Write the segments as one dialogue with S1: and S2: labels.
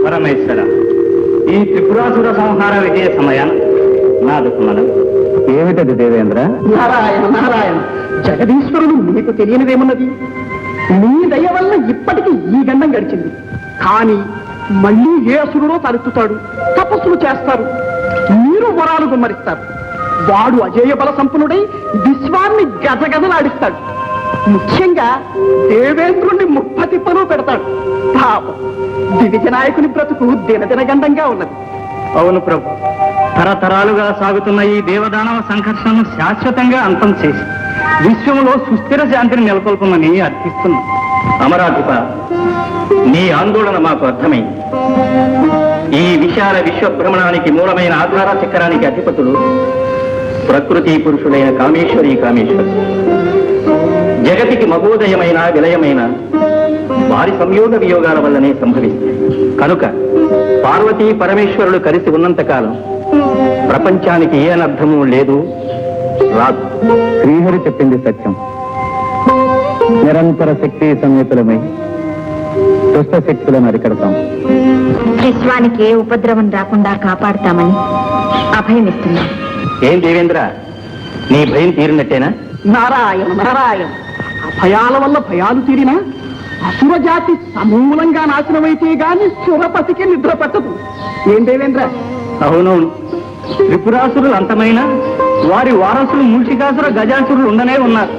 S1: పరమేశ్వర, ఈ త్రిపురాసుర సంహార విజయ సమయాన నాదుకు మనం ఏమిటది దేవేంద్ర?
S2: నారాయణ నారాయణ, జగదీశ్వరుడు మీకు తెలియనిదేమన్నది? నీ దయ వల్ల ఇప్పటికీ ఈ గండం గడిచింది. కానీ మళ్ళీ ఏ అసురుడో తలెత్తుతాడు, తపస్సులు చేస్తారు, మీరు వరాలు గుమ్మరిస్తారు. వాడు అజేయ బల సంపన్నుడై విశ్వాన్ని గజగజలాడిస్తాడు. ముఖ్యంగా దేవేంద్రుణ్ణి ముప్పతిప్పలు పెడతాడు. పాపం దివిజ నాయకుని బ్రతుకు దినదిన గండంగా ఉన్నది.
S1: అవును ప్రభు, తరతరాలుగా సాగుతున్న ఈ దేవదానవ సంఘర్షణను శాశ్వతంగా అంతం చేసి విశ్వంలో సుస్థిర శాంతిని నెలకొల్పమని అర్థిస్తున్నాం. అమరాధిప, నీ ఆందోళన మాకు అర్థమైంది. ఈ విశాల విశ్వభ్రమణానికి మూలమైన ఆధార చక్రానికి అధిపతులు ప్రకృతి పురుషుడైన కామేశ్వరి కామేశ్వరి. జగతికి మహోదయమైన విలయమైన వారి సంయోగ వియోగాల వల్లనే సంభవిస్తాయి. కనుక పార్వతీ పరమేశ్వరులు కలిసి ఉన్నంతకాలం ప్రపంచానికి ఏ అనర్థము లేదు, రాదు. శ్రీహరి చెప్పింది సత్యం. నిరంతర శక్తి సంయుతులమై దుష్ట శక్తులను అరికడతాం.
S3: విశ్వానికి ఏ ఉపద్రవం రాకుండా కాపాడుతామని అభయమిస్తున్నాం.
S1: ఏం దేవేంద్ర, నీ భయం తీరినట్టేనా?
S2: నారాయణ నారాయణ, భయాల వల్ల భయాలు తీరినా అసురజాతి సమూలంగా నాశనమైతే గాని సురపతికి నిద్ర పట్టదు. ఏం దేవేంద్ర?
S1: అవునవును, త్రిపురాసురులు అంతమైన వారి వారసులు మూషికాసుర గజాసురులు ఉండనే ఉన్నారు.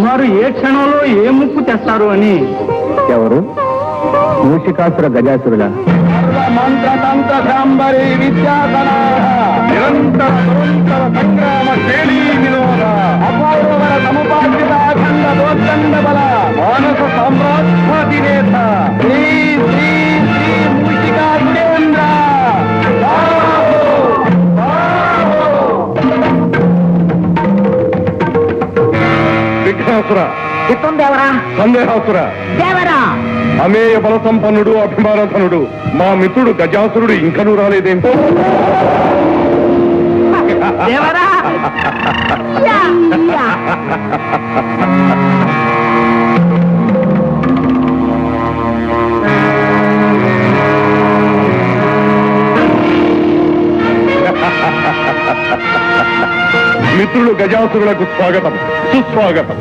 S1: వారు ఏ క్షణంలో ఏ ముప్పు తెస్తారు అని. ఎవరు? మూషికాసుర గజాసురుల మంత్రతంత్ర సాంబరి విద్యాధన నిరంతర నిరంతర సంగ్రామ శైలీ వినోద అపూర్వర సముపార్జిత అఖండ దోర్దండ బల మానస సామ్రాజ్యాధినేత శ్రీ శ్రీ శ్రీ మూషికాసురేంద్ర.
S4: విఘ్నాసుర,
S2: దేవరా
S4: సందేహాసుర,
S2: దేవరా,
S4: అమేయ బల సంపన్నుడు అభిమానధనుడు మా మిత్రుడు గజాసురుడు ఇంకనూ రాలేదేంటో.
S2: దేవరా
S4: మిత్రులు గజాసురులకు స్వాగతం, సుస్వాగతం.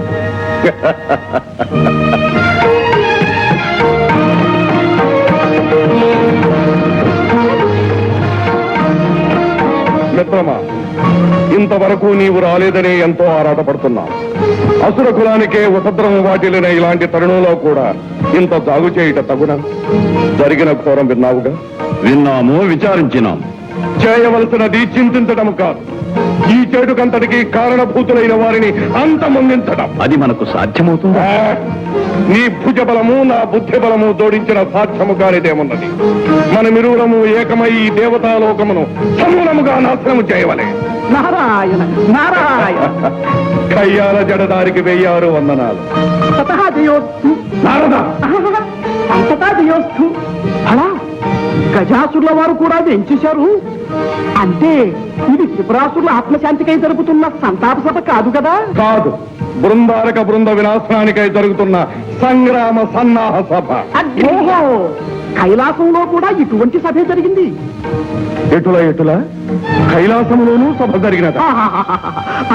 S4: మిత్రమా, ఇంతవరకు నీవు రాలేదనే ఎంతో ఆరాటపడుతున్నా. అసుర కులానికే ఉపద్రవం వాటిల్లిన ఇలాంటి తరుణంలో కూడా ఇంత జాగు చేయుట తగున? జరిగిన ఘోరం విన్నావుగా.
S5: విన్నాము, విచారించినాం.
S4: చేయవలసినది చింతించడం కాదు, ఈ చెడుకంతటికి కారణభూతులైన వారిని అంతమొందించడం.
S5: అది మనకు సాధ్యమవుతుందా?
S4: నీ భుజ బలము నా బుద్ధి బలము జోడించిన సాధ్యము కానిదేమున్నది. మనమిరువురము ఏకమై ఈ దేవతాలోకమును సమూలముగా నాశనము చేయవలే.
S2: నారాయణ నారాయణ,
S4: కయ్యాల జడదారికి 1000 వందనాలు.
S2: తతః జయోస్తు.
S4: నారద,
S2: అంతటా జయోస్తు. అలా గజాసురుల వారు కూడా వెంచేశారు అంటే ఇది త్రిపురాసురుల ఆత్మశాంతికై జరుగుతున్న సంతాప సభ కాదు కదా?
S4: కాదు, బృందారక బృంద వినాశనానికై జరుగుతున్న సంగ్రామ సన్నాహ సభ.
S2: ఓహో, కైలాసంలో కూడా ఇటువంటి సభే జరిగింది.
S4: ఎటుల కైలాసములోనూ సభ జరిగినదా?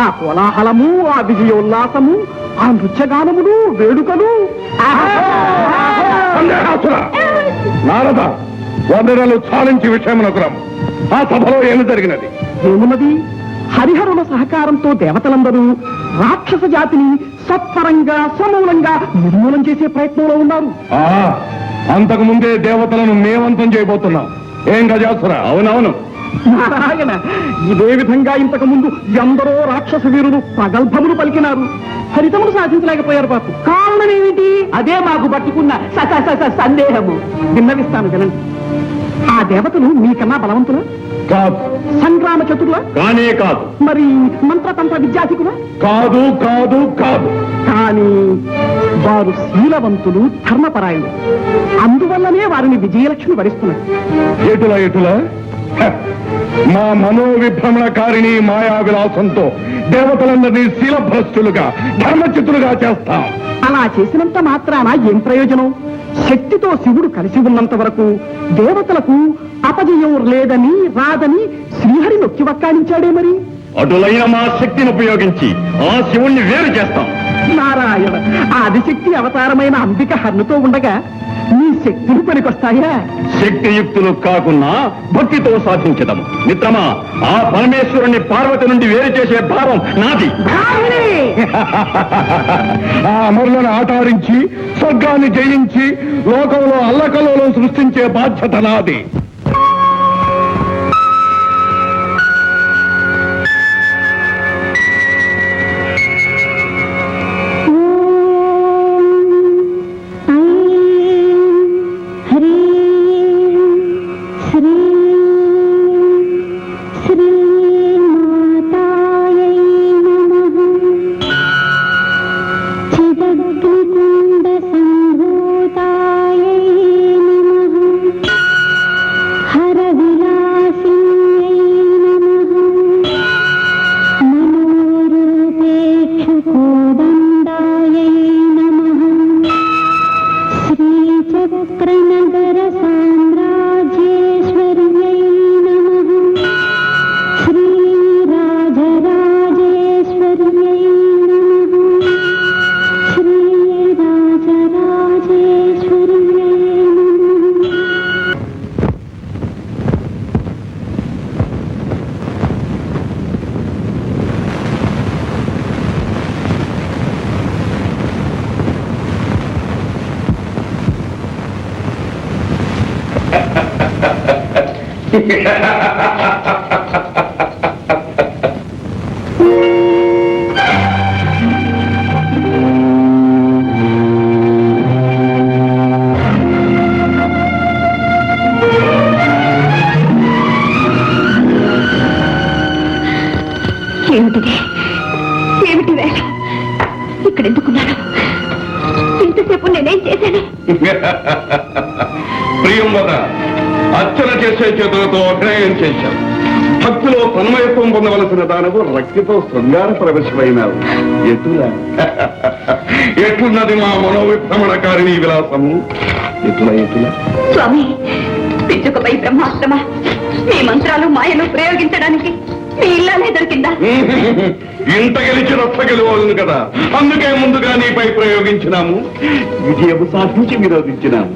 S2: ఆ కోలాహలము, ఆ విజయోల్లాసము, ఆ నృత్యగానములు, వేడుకలు.
S4: సందేహాసుర, నారద, వందనలు చాలించి విషయమునకురం. ఆ సభలో ఏమి జరిగినది?
S2: ఏమున్నది? హరిహరుల సహకారంతో దేవతలందరూ రాక్షస జాతిని సత్వరంగా సమూలంగా నిర్మూలన చేసే ప్రయత్నంలో ఉన్నారు.
S4: అంతకు ముందే దేవతలను మేమంతం చేయబోతున్నాం. ఏం గజాసుర?
S5: అవునవును.
S2: నారాయణ, ఇదే విధంగా ఇంతకు ముందు ఎందరో రాక్షస వీరులు ప్రగల్భములు పలికినారు, ఫలితములు సాధించలేకపోయారు. పాప కారణం ఏమిటి? అదే మాకు పట్టుకున్న సందేహము. విన్నవిస్తాను వినండి. ఆ దేవతలు మీకన్నా బలవంతులా?
S4: కాదు.
S2: సంగ్రామ చతుర్లా?
S4: కానే కాదు.
S2: మరి మంత్రతంత్ర విద్యాధికులా?
S4: కాదు కాదు కాదు.
S2: కానీ వారు శీలవంతులు, ధర్మపరాయణులు. అందువల్లనే వారిని విజయలక్ష్మి వరిస్తున్నారు.
S4: ఎటుల మా మనోవిభ్రమణకారిణి మాయా విలాసంతో దేవతలందరినీ శీలభ్రష్టులుగా, ధర్మచితులుగా చేస్తాం.
S2: అలా చేసినంత మాత్రాన ఏం ప్రయోజనం? శక్తితో శివుడు కలిసి ఉన్నంత వరకు దేవతలకు అపజయం లేదని రాదని శ్రీహరి నొక్కి వక్కానించాడే మరి.
S5: అటులైన మా శక్తిని ఉపయోగించి ఆ శివుణ్ణి వేరు చేస్తాం.
S2: నారాయణ, ఆదిశక్తి అవతారమైన అంబిక హన్నుతో ఉండగా నీ శక్తులు పనికొస్తాయా?
S5: శక్తియుక్తులు కాకున్నా భక్తితో సాధించదము. మిత్రమా, ఆ పరమేశ్వరుణ్ణి పార్వతి నుండి వేరు చేసే భావం నాది.
S4: ఆ అమరులను ఆటారించి స్వర్గాన్ని జయించి లోకంలో అల్లకల్లోలం సృష్టించే బాధ్యత నాది.
S3: ఏమిటిది? ఏమిటి వేళ? ఇక్కడ ఎందుకున్నాను? ఇంతసేపు నేనేం చేశాను?
S4: ప్రియంవద, అర్చన చేసే చేతులతో అభినయం చేశావు. భక్తిలో తన్మయత్వం పొందవలసిన దానవు రక్తితో శృంగార ప్రవేశమైనావు. ఎట్లున్నది మా మనోవిభ్రమణకారిణీ విలాసము? ఎటుల
S3: స్వామి, పిచ్చుకపై బ్రహ్మాస్త్రమా? మీ మంత్రాలు మాయలు ప్రయోగించడానికి మీ ఇల్లానే దొరికిందా?
S4: ఇంత గెలిచి రచ్చ గెలవాలను కదా, అందుకే ముందుగా నీపై ప్రయోగించినాము. విజయము సాధించి విరోధించినాము.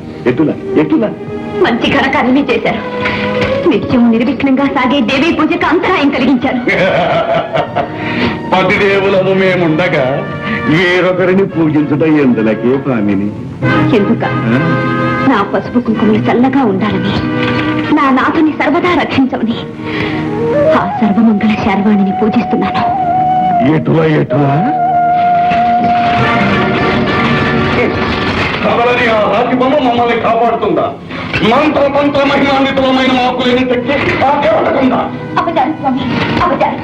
S4: ఎటుల
S3: మంచి ఘనకార్యమే చేశారు. నిత్యం నిర్విఘ్నంగా సాగే దేవీ పూజకు అంతరాయం కలిగించారు.
S4: పతిదేవులము మేముండగా వేరొకరిని పూజించడం ఎందులకే పామిని?
S3: ఎందుక? నా పసుపు కుంకుమలు చల్లగా ఉండాలని, నా నాథుని సర్వదా రక్షించమని ఆ సర్వమంగళ శార్వాణిని పూజిస్తున్నాను.
S4: ఎటులా కవలని ఆ రాజబొమ్మ మమ్మల్ని కాపాడుతుందా? మంత్ర మహిమాన్వితమైన మాకులేని శక్తి ఆకేవడకుండా?
S3: అపచారం స్వామి, అపచారం.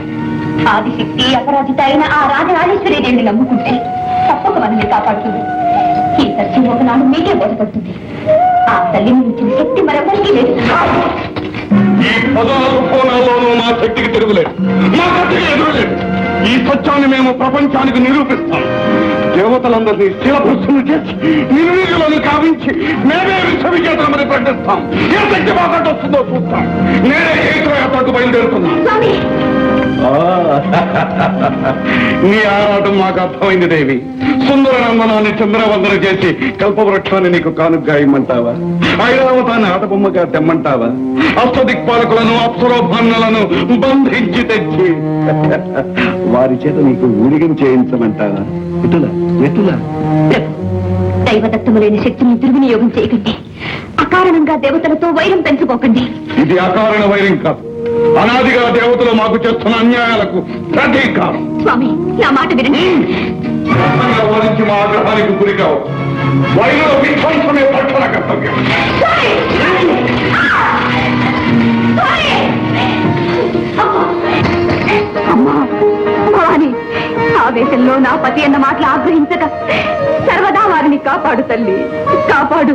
S3: ఆదిశక్తి అపరాజిత అయిన ఆ రాజరాజేశ్వరి దేవిని నమ్ముకుంటే తప్పక మనల్ని కాపాడుతుంది. ఈ సత్యం ఒకనాడు మీకే బోధపడుతుంది. ఆ తల్లి ఇచ్చిన శక్తి మరెవరికీ లేదు.
S4: ఈ 14 కోణాల్లోనూ మా శక్తికి తిరుగులేదు, మా శక్తికి ఎదురులేదు. ఈ సత్యాన్ని మేము ప్రపంచానికి నిరూపిస్తాం. దేవతలందరినీ శిలభస్సులు చేసి నిర్వీర్యులను కావించి మేమే విశ్వవిజేతమని ప్రకటిస్తాం. ఏ శక్తి మాకంటే వస్తుందో చూస్తాం. నేనే ఏకయాత్రకు బయలుదేరుతున్నాం. నీ ఆరాటం మాకు అర్థమైంది దేవి. సుందర నందనాన్ని చంద్రవందన చేసి కల్పవృక్షాన్ని నీకు కానుగ్గా ఇమ్మంటావా? ఐరావతాన్ని ఆటబొమ్మగా తెమ్మంటావా? అష్టదిక్పాలకులను అప్సరోభాన్నులను బంధించి తెచ్చి వారి చేత నీకు ఊడిగం చేయించమంటావా? ఎటులా
S3: దైవదత్తములైన శక్తిని దుర్వినియోగం చేయకండి. అకారణంగా దేవతలతో వైరం పెంచుకోకండి.
S4: ఇది అకారణ వైరం కాదు, అనాదిగా దేవతలు మాకు చేస్తున్న అన్యాయాలకు ప్రతీకారం.
S3: స్వామి, నా మాట వినండి.
S4: వారించి మా ఆగ్రహానికి గురి కావు. వైర విధ్వంసమే పట్టణ కర్తవ్యం.
S3: అమ్మా భవాని, ఆవేశంలో నా పతి అన్న మాటలు ఆగ్రహించక సర్వదా వారిని కాపాడు తల్లి, కాపాడు.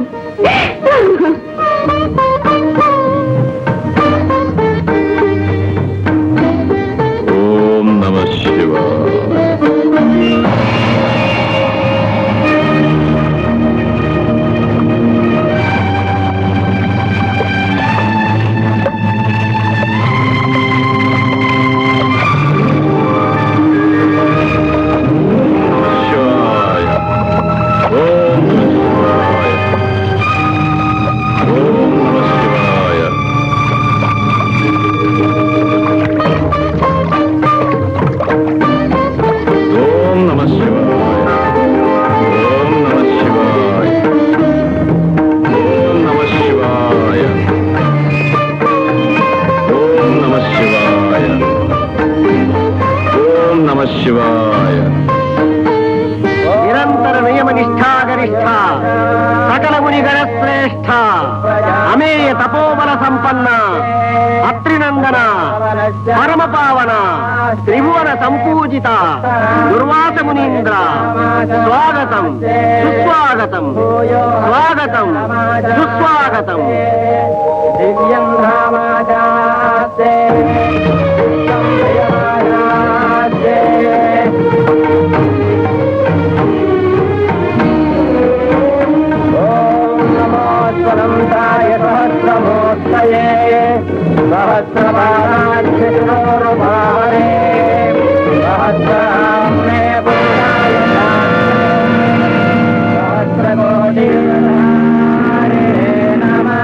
S5: ఓం నమః శివాయ.
S2: అమేయ తపోబల సంపన్న అత్రినందన పరమ పావన త్రిభువన సంపూజిత దుర్వాస మునీంద్ర స్వాగతం సుస్వాగతం స్వాగతం సుస్వాగతం. దివ్యం రామాచాస్తే సహస్రమూర్తయే సహస్రపాదాక్షిరోరుభారే సహస్రామ్నే సహస్రకోటి నమః.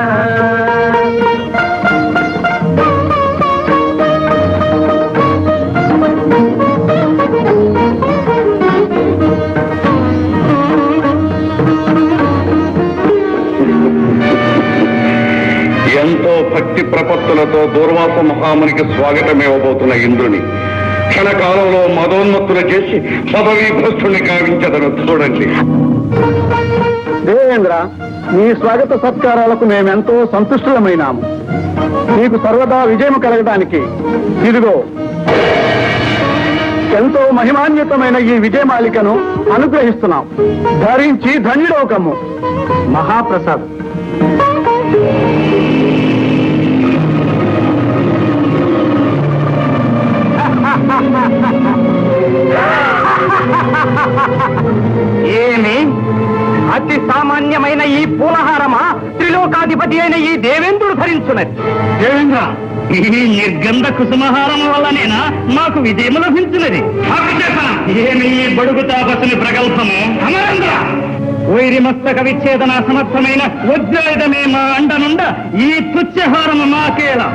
S4: ఎంతో భక్తి ప్రపత్తులతో దూర్వాస మహామునికి స్వాగతమివ్వబోతున్న ఇంద్రుని క్షణకాలంలో మదోన్మత్తులు చేసి పదవీ భ్రష్టుని కావించదను చూడండి.
S2: దేవేంద్ర, నీ స్వాగత సత్కారాలకు మేమెంతో సంతుష్టులమైనాము. నీకు సర్వదా విజయం కలగడానికి ఇదిగో ఎంతో మహిమాన్వితమైన ఈ విజయమాలికను అనుగ్రహిస్తున్నాం. ధరించి ధన్యుడోకము. మహాప్రసాద్. ఏమి అతి సామాన్యమైన ఈ పూలహారమా త్రిలోకాధిపతి అయిన ఈ దేవేంద్రుడు ధరించున్నది?
S1: దేవేంద్ర, ఈ నిర్గంధ కుసుమహారం వల్లనేనా మాకు విజయం లభించినది? ఏమి ఈ బడుగు తాపసుని ప్రగల్భము? అమరేంద్ర, వైరి మస్తక విచ్ఛేదన సమర్థమైన వజ్రాయుధమే మా అండనుండ ఈ తుచ్చహారము మాకేలా.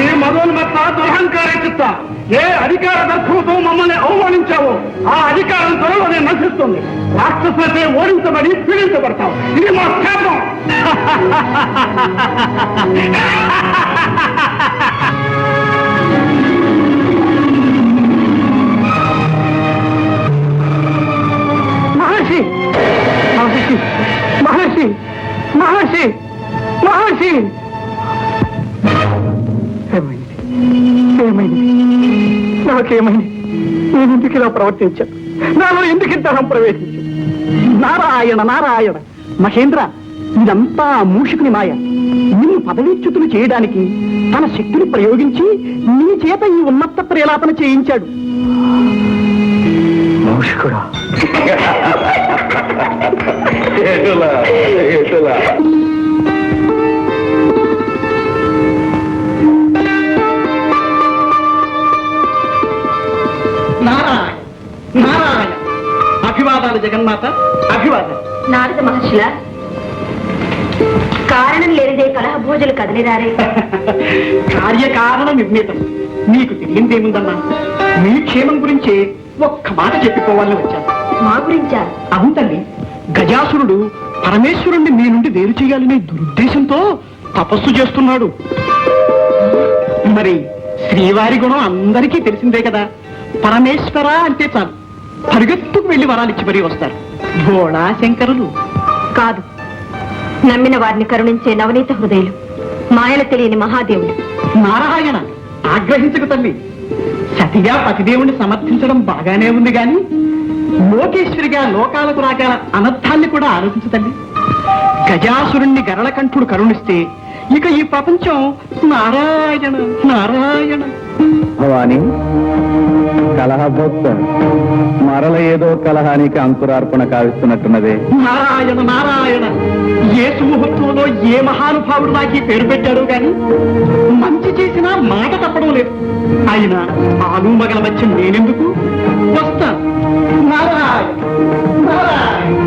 S2: ఈ మదోన్మత్త దురహంకార చిత్త, ఏ అధికార దర్శనంతో మమ్మల్ని అవమానించావో ఆ అధికారం త్వరలోనే నశిస్తుంది. రాక్షసులచే ఓడించబడి పీడించబడతాం. ఇది మా శాపం. మహర్షి మహర్షి మహర్షి మహర్షి మహర్షి, ఏమైంది? ఏమైంది? నాకేమైంది? నేను ఎందుకు ఇలా ప్రవర్తించాను? నాలో ఎందుకు ఇంతరం ప్రవేశించాను? నారాయణ నారాయణ. మహేంద్ర, ఇదంతా మూషికుని మాయ. నిన్ను పదవీచ్యుతులు చేయడానికి తన శక్తిని ప్రయోగించి నీ చేత ఈ ఉన్నత ప్రేలాపన చేయించాడు. మూషికుడా? నారాయణ నారాయణ. అభివాదాలు జగన్మాత, అభివాదాలు.
S3: నారద మహర్షుల కారణం లేనిదే కలహ భోజులు కదిలిరారే.
S2: కార్యకారణ నిర్ణీతం. నీకు తెలియందేముందన్నా, మీ క్షేమం గురించి ఒక్క మాట చెప్పిపోవాలని వచ్చాను.
S3: మా గురించా?
S2: అవును తల్లి, గజాసురుడు పరమేశ్వరుణ్ణి మీ నుండి వేరు చేయాలనే దురుద్దేశంతో తపస్సు చేస్తున్నాడు. మరి శ్రీవారి గుణం అందరికీ తెలిసిందే కదా. పరమేశ్వర అంటే చాలు పరిగెత్తుకు వెళ్లి వరాలిచ్చి మరీ వస్తారు. భోళా శంకరులు
S3: కాదు, నమ్మిన వారిని కరుణించే నవనీత హృదయులు, మాయలు తెలియని మహాదేవుడు.
S2: నారాయణ, ఆగ్రహించకు తల్లి. సతిగా పతిదేవుని సమర్థించడం బాగానే ఉంది గాని లోకేశ్వరిగా లోకాలకు రాగల అనర్థాన్ని కూడా ఆలోచించు తల్లి. గజాసురుణ్ణి గరళకంఠుడు కరుణిస్తే ఇక ఈ ప్రపంచం నారాయణ నారాయణ.
S1: భవాని, కలహభోక్త మరల ఏదో కలహానికి అంకురార్పణ కావిస్తున్నట్టున్నదే.
S2: నారాయణ నారాయణ. ఏ సుముహూర్తంలో ఏ మహానుభావుడు నాకు ఈ పేరు పెట్టాడు గాని మంచి చేసినా మాట తప్పడం లేదు. అయినా ఆలు మగల వచ్చి నేనెందుకు వస్తా. నారాయణ నారాయణ.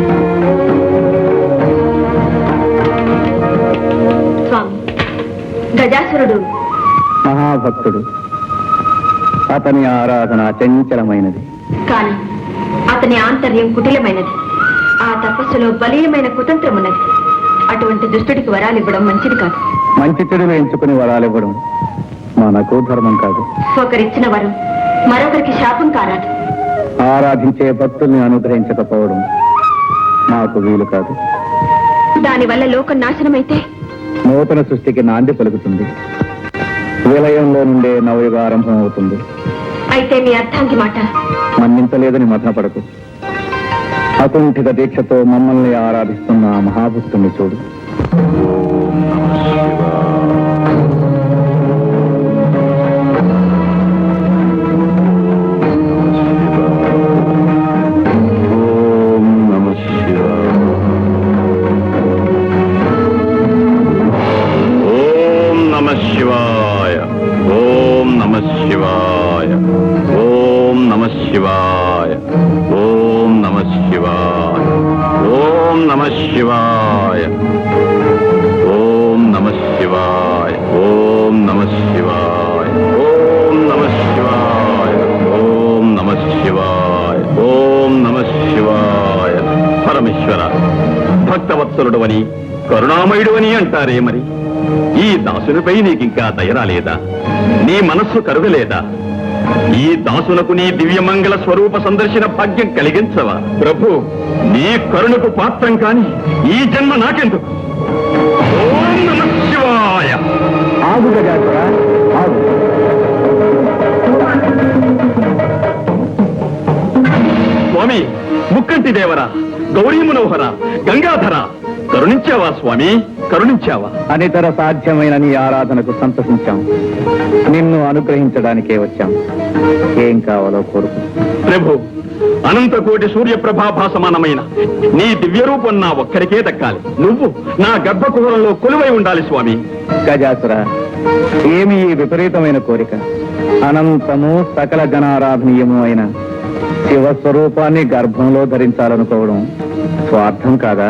S3: స్వామి, గజాసురుడు
S1: మహాభక్తుడు. అతని ఆరాధన చంచలమైనది.
S3: కాని అతని ఆంతర్యం కుటిలమైనది. ఆ తపస్సులో బలీయమైన కుతంత్రం ఉన్నది. అటువంటి దుష్టుడికి వరాలు ఇవ్వడం మంచిది కాదు.
S1: మంచి చెడులు ఎంచుకుని వరాలివ్వడం మనకు ధర్మం కాదు.
S3: ఒకరిచ్చిన వరం మరొకరికి శాపం కారాదు.
S1: ఆరాధించే భక్తుల్ని అనుగ్రహించకపోవడం మాకు వీలు కాదు.
S3: దానివల్ల లోకం నాశనమైతే
S1: నూతన సృష్టికి నాంది పలుకుతుంది. విలయంలో నుండే నవయుగ ఆరంభం అవుతుంది.
S3: అయితే మీ అర్థానికి మాట
S1: మన్నించలేదని మదనపడకు. అకుంఠిత దీక్షతో మమ్మల్ని ఆరాధిస్తున్న ఆ మహాభక్తుని చూడు.
S5: భక్తవత్సలుడు అని కరుణామయుడు అని అంటారే, మరి ఈ దాసునిపై నీకింకా దయరాలేదా? నీ మనస్సు కరుగలేదా? ఈ దాసునకు నీ దివ్యమంగళ స్వరూప సందర్శన భాగ్యం కలిగించవా? ప్రభు, నీ కరుణకు పాత్రం కాని ఈ జన్మ నాకెందుకు? ఓం నమః శివాయ.
S1: ఆగు గజాసుర, ఆగు.
S5: స్వామి, ముక్కంటి దేవరా, గౌరీ మనోహర, గంగాధర, కరుణించావా స్వామి, కరుణించావా?
S1: అనితర సాధ్యమైన నీ ఆరాధనకు సంతసించాం. నిన్ను అనుగ్రహించడానికే వచ్చాం. ఏం కావాలో కోరుకు.
S5: ప్రభు, అనంతకోటి సూర్యప్రభాభాసమానమైన నీ దివ్య రూపం నా ఒక్కరికే దక్కాలి. నువ్వు నా గర్భకుహరంలో కొలువై ఉండాలి స్వామి.
S1: గజాసుర, ఏమి ఈ విపరీతమైన కోరిక? అనంతము సకల జనారాధనీయము అయిన శివస్వరూపాన్ని గర్భంలో ధరించాలనుకోవడం స్వార్థం కాదా?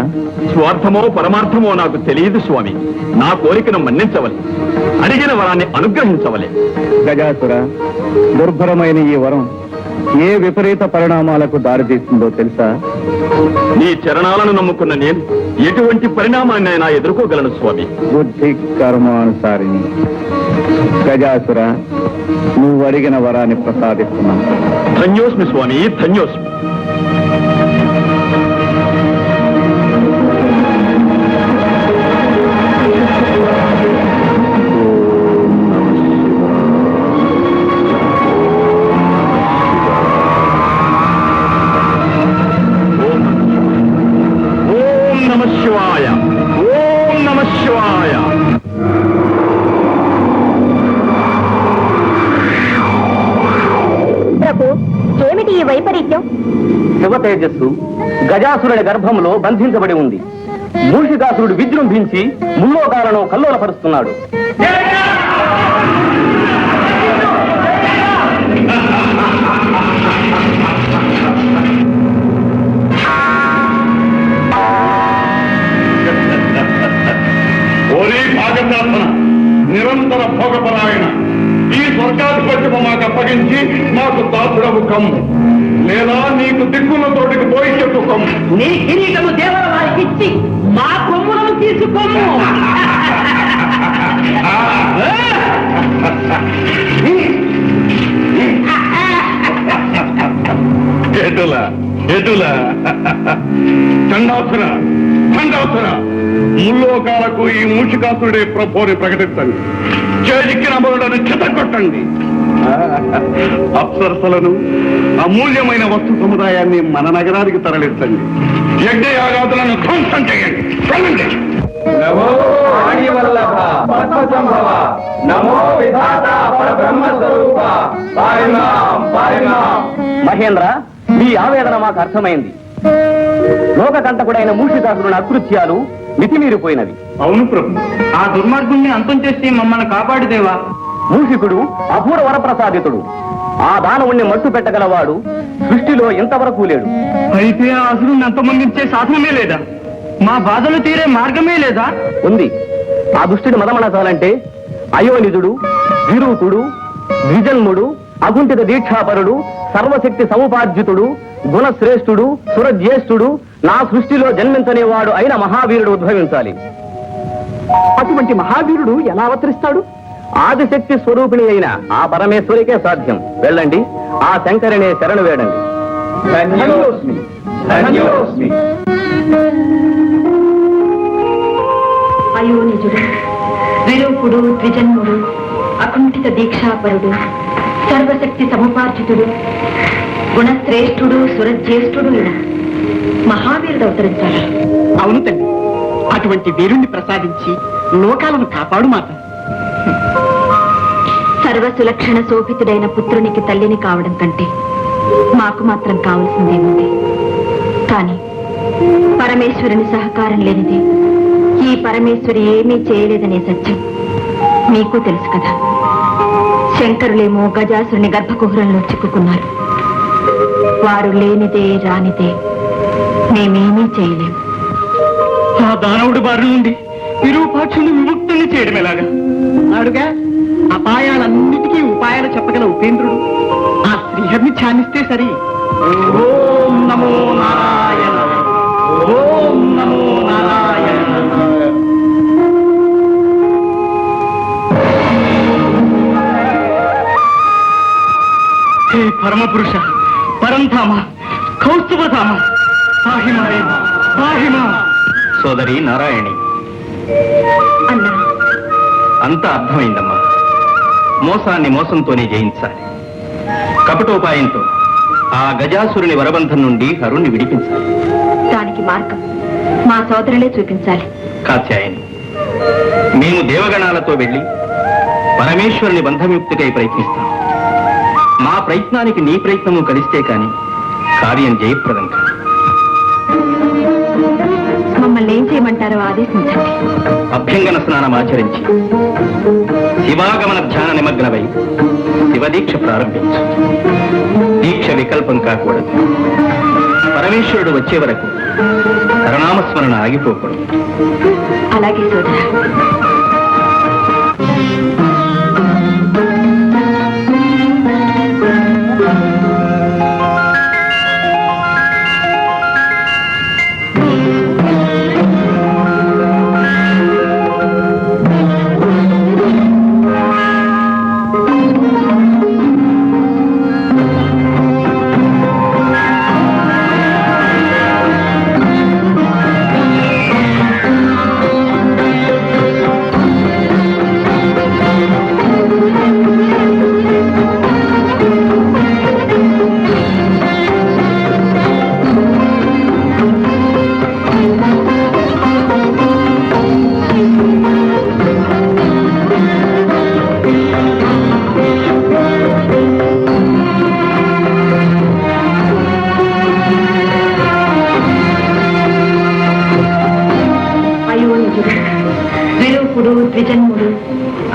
S5: స్వార్థమో పరమార్థమో నాకు తెలియదు స్వామి. నా కోరికను మన్నించవలే, అడిగిన వరాన్ని అనుగ్రహించవలే.
S1: గజాసుర, దుర్భరమైన ఈ వరం ఏ విపరీత పరిణామాలకు దారితీస్తుందో తెలుసా?
S5: నీ చరణాలను నమ్ముకున్న నేను ఎటువంటి పరిణామాన్నైనా ఎదుర్కోగలను స్వామి.
S1: బుద్ధి కర్మానుసారిని. గజాసుర, నువ్వు అడిగిన వరాన్ని ప్రసాదిస్తున్నాను.
S5: ధన్యోస్మి స్వామి, ధన్యోస్మి. ఓం నమః శివాయ, ఓం నమః శివాయ.
S3: ప్రభు, ఏమిటి ఈ వైపరీత్యం?
S2: శివ తేజస్సు గజాసురుని గర్భంలో బంధించబడి ఉంది. మూషికాసురుడు విజృంభించి ముల్లోకాలను కల్లోలపరుస్తున్నాడు.
S4: ఓరీ భాగశాసన, నిరంతర భోగపరాయణ, ఈ స్వర్గాధిపత్యము మాకు అప్పగించి మాకు దాసుడవు కమ్ము, లేదా నీకు దిక్కున్న తోటికి పోయి చెప్పు కమ్ము.
S2: నీ కిరీటము దేవర వారికి ఇచ్చి మా కొమ్ములను తీసుకోము.
S4: ఎటుల చండాసుర, చండాసుర, ముల్లోకాలకు ఈ మూషికాసురుడే ప్రభుని ప్రకటించండి. చేజిక్కిన అమరులను చితగొట్టండి. అప్సరసలను, అమూల్యమైన వస్తు సముదాయాన్ని మన నగరానికి తరలించండి. యజ్ఞయాగాదులను ధ్వంసం చేయండి. వెళ్ళండి.
S1: నమో ఆదివల్లభ పద్మసంభవ, నమో విధాత పరబ్రహ్మ స్వరూప, పారిమాం పారిమాం.
S2: మహేంద్ర, మీ ఆవేదన మాకు అర్థమైంది. లోకకంటకుడైన మూషికాసురుని అకృత్యాలు మితిమీరిపోయినవి.
S1: అవును ప్రభు, ఆ దుర్మార్గుణ్ణి అంతం చేసి మమ్మల్ని కాపాడుదేవా.
S2: మూషికుడు అపూర్వ వరప్రసాదితుడు. ఆ దానవుణ్ణి మట్టు పెట్టగలవాడు సృష్టిలో ఇంతవరకు లేడు.
S1: అయితే ఆ అసురుణ్ణి అంతమొందించే సాధనమే లేదా? మా బాధలు తీరే మార్గమే లేదా?
S2: ఉంది. ఆ దుష్టుని మదమనసాలంటే అయోనిజుడు, విరూపుడు, ద్విజన్ముడు, అగుంఠిత దీక్షాపరుడు, సర్వశక్తి సముపార్జితుడు, గుణశ్రేష్ఠుడు, సురజ్యేష్ఠుడు, నా సృష్టిలో జన్మించనేవాడు అయిన మహావీరుడు ఉద్భవించాలి. అటువంటి మహావీరుడు ఎలా అవతరిస్తాడు?
S1: ఆదిశక్తి స్వరూపిణి అయిన ఆ పరమేశ్వరికే సాధ్యం. వెళ్ళండి, ఆ శంకరిని శరణు వేడండి.
S4: ధన్యోస్మి, ధన్యోస్మి.
S3: అయోనిజుడు, విరూపుడు, ద్విజన్ముడు, అకుంఠిత దీక్షాపరుడు, సర్వశక్తి సముపార్జితుడు, గుణశ్రేష్ఠుడు, సురజ్యేష్ఠుడు ఇలా మహావీరుడు అవతరించాడు.
S2: అవును తండ్రి, అటువంటి వీరుణ్ణి ప్రసాదించి లోకాలను కాపాడు మాత.
S3: సర్వసులక్షణ శోభితుడైన పుత్రునికి తల్లిని కావడం కంటే మాకు మాత్రం కావలసిందేముంది? కానీ పరమేశ్వరుని సహకారం లేనిది ఈ పరమేశ్వరి ఏమీ చేయలేదనే సత్యం మీకు తెలుసు కదా. శంకరులేమో గజాసురుని గర్భకుహరంలో చిక్కుకున్నారు. వారు లేనిదే రానిదే మేమేమీ చేయలేము.
S1: ఆ దానవుడి బారి నుండి విరూపాక్షుని విముక్తుల్ని చేయడం ఎలాగా?
S2: అడుగా అపాయాలన్నిటికీ ఉపాయాలు చెప్పగల ఉపేంద్రుడు ఆ శ్రీహరిని ధ్యానిస్తే సరి. ఓం నమో నారాయణ, ఓం నమో నారాయణ.
S1: హే పరమపురుష, పరంధామ, కౌస్తుభధామ, పాహిమారే, పాహిమా. సోదరి నారాయణి,
S3: అన్నా,
S5: అంతా అర్థమైందమ్మా. మోసాన్ని మోసంతోనే జయించాలి. కపటోపాయంతో ఆ గజాసురుని వరబంధం నుండి హరుణ్ణి విడిపించాలి.
S3: దానికి మార్గం మా సోదరులే చూపించాలి.
S5: కాత్యాయని, మేము దేవగణాలతో వెళ్లి పరమేశ్వరుని బంధముక్తికై ప్రయత్నిస్తాం. మా ప్రయత్నానికి నీ ప్రయత్నము కలిస్తే కాని కార్యం జయప్రదం కాదు.
S3: మమ్మల్ని ఏం చేయమంటారో ఆదేశించండి.
S5: అభ్యంగన స్నానం ఆచరించి శివాగమన ధ్యాన నిమగ్నమై శివదీక్ష ప్రారంభించు. దీక్ష వికల్పం కాకూడదు. పరమేశ్వరుడు వచ్చే వరకు సరనామస్మరణ ఆగిపోకూడదు.
S3: అలాగే సోదర. విరూపుడు, ద్విజన్ముడు,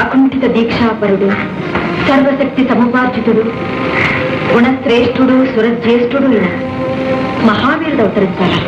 S3: అకుంఠిత దీక్షాపరుడు, సర్వశక్తి సముపార్జితుడు, గుణశ్రేష్ఠుడు, సురజ్యేష్ఠుడు ఇలా మహావీరుడు అవతరించాలి.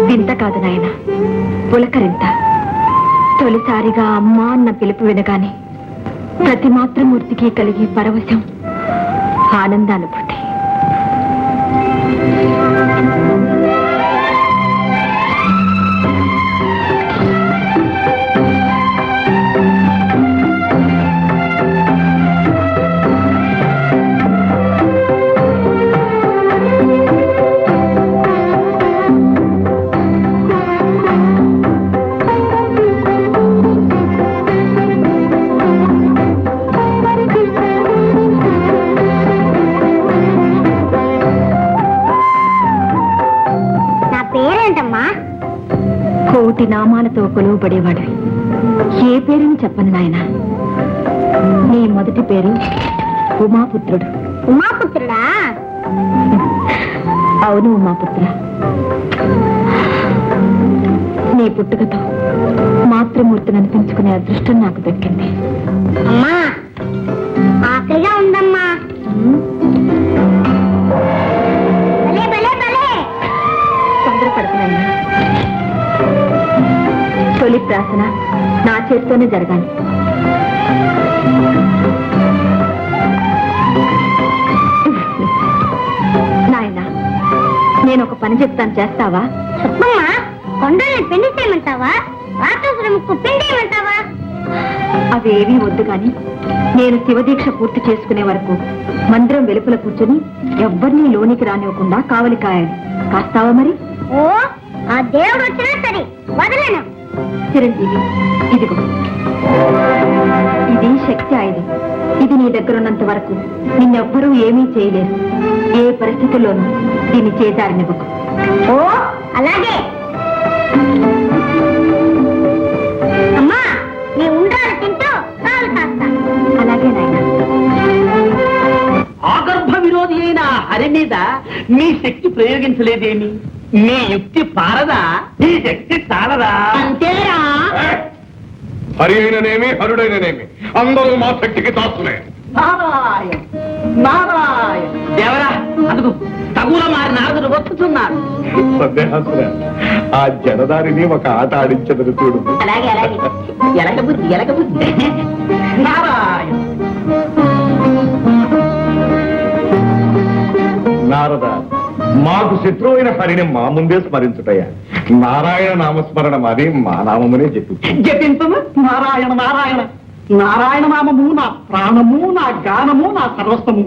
S3: వింత కాదు నాయన, పులకరింత. తొలిసారిగా అమ్మా అన్న పిలుపు వినగానే ప్రతి మాతృమూర్తికి కలిగే పరవశం, ఆనందానుభూతి. కోటి నామాలతో కొలువబడేవాడు. ఏ పేరుని చెప్పను నాయన. నీ మొదటి పేరు ఉమాపుత్రుడు.
S6: ఉమాపుత్రుడా?
S3: అవును ఉమాపుత్ర. నీ పుట్టుకతో మాతృమూర్తిని అనిపించుకునే అదృష్టం నాకు దక్కింది.
S6: అమ్మా, ఆకలిగా ఉందమ్మా. భలే భలే భలే.
S3: తొందరపడుతున్నాయన. తొలి ప్రార్థన నా చేతితోనే జరగాలి. నాయనా, నేను ఒక పని చెప్తాను, చేస్తావా?
S6: చెప్పమ్మా. కొండల్ని పిండి చేయమంటావా? రాక్షసులకు పిండి చేయమంటావా?
S3: అవేవీ వద్దు గాని నేను శివదీక్ష పూర్తి చేసుకునే వరకు మందిరం వెలుపల కూర్చొని ఎవ్వరినీ లోనికి రానివ్వకుండా కావలి కాయాలి. కాస్తావా మరి?
S6: ఓ, ఆ దేవుడు వచ్చినా సరే వదలను.
S3: చిరంజీవి, ఇదిగో, ఇది శక్తి ఆయుధం. ఇది నీ దగ్గరున్నంత వరకు నిన్నెవ్వరూ ఏమీ చేయలేరు. ఏ పరిస్థితుల్లోనూ దీన్ని చేజారినివ్వకు.
S6: ఓ, అలాగే. అమ్మా, నీ ఉండ్రాలు తింటూ కాలు కాస్తా.
S3: అలాగే నాయన.
S2: ఆగర్భ విరోధి అయిన హరి మీద మీ శక్తి ప్రయోగించలేదేమి? మీ యుక్తి పారదా?
S1: నీ శక్తి చాలదా?
S2: అంతేరా?
S4: హరి అయిననేమి హరుడైననేమి అందరూ మా శక్తికి దాసులే.
S2: నారాయణ నారాయణ. దేవరా, అదుగు తగుల మారి నారదుడు వస్తున్నాడు.
S4: సందేహాసురా, ఆ జనదారిని ఒక ఆట ఆడించదని చూడు.
S2: అలాగే అలాగే. ఎలక బుద్ధి ఎలక బుద్ధి. నారాయణ.
S4: నారద, మాకు శత్రువు అయిన హరిని మా ముందే స్మరించుటయ్యా. నారాయణ నామస్మరణ మాది మా నామమునే చెప్పు.
S2: జపించము నారాయణ నారాయణ. నారాయణ నామము నా ప్రాణము, నా గానము, నా సర్వస్వము.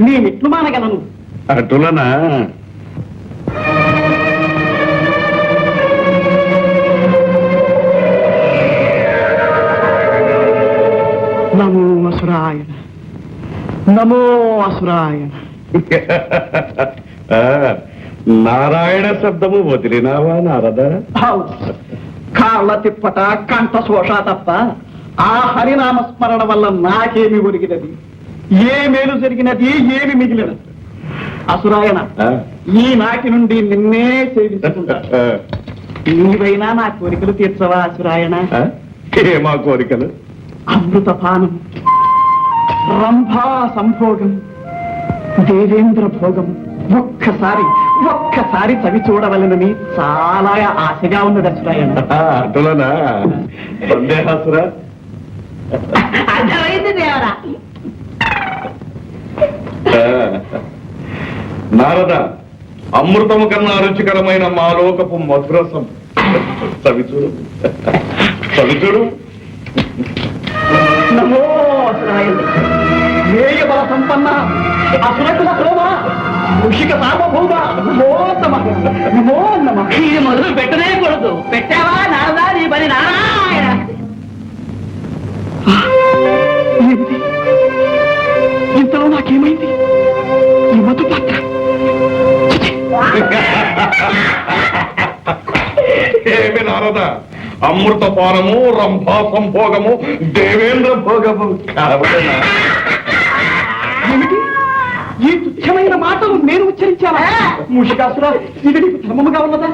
S2: నేనెట్లు మానగలను?
S4: అటులనా?
S2: నమో అసురాయణ, నమో అసురాయణ.
S4: ఆ, నారాయణ శబ్దము వదిలినావా నారద?
S2: కాళ్ళ తిప్పట, కంఠ శోష తప్ప ఆ హరినామస్మరణ వల్ల నాకేమి ఒరిగినది? ఏ మేలు జరిగినది? ఏమి మిగిలినది? అసురాయణ, ఈ నాటి నుండి నిన్నే సేవించుకుంటా. నీవైనా నా కోరికలు తీర్చవా అసురాయణ?
S4: ఏమా కోరికలు?
S2: అమృతపానం, రంభా సంభోగం, దేవేంద్ర భోగం ఒక్కసారి చవి చూడవలనని చాలా ఆశగా ఉన్నది అసురాయణ.
S4: అటులనా? సందేహాసురా,
S2: అర్థమైంది దేవరా.
S4: నారద, అమృతము కన్నా రుచికరమైన మా లోకపు మధురసం చవిచూడు, చవిచూడు.
S2: నమో అసురాయణ. మేయ బల సంపన్న, అసురకుల శోభ, ఋషిక సార్వభౌమ, నమో నమః, నమో నమః. ఇది మొదలు పెట్టనే కూడదు. పెట్టావా నారదా నీ పని? నారాయణ. ఏమిటి? ఇంతలో నాకేమైంది? ఈ మధు పాత్ర.
S4: ఏమి నారద, అమృత పానము, రంభా సంభోగము, దేవేంద్ర భోగము కావడనా?
S2: ఏమిటి? ఈ తుచ్చమైన మాటలు నేను ఉచ్చరించాలా? మూషికాసుర, ఇది నీకు ధర్మముగా ఉన్నదా?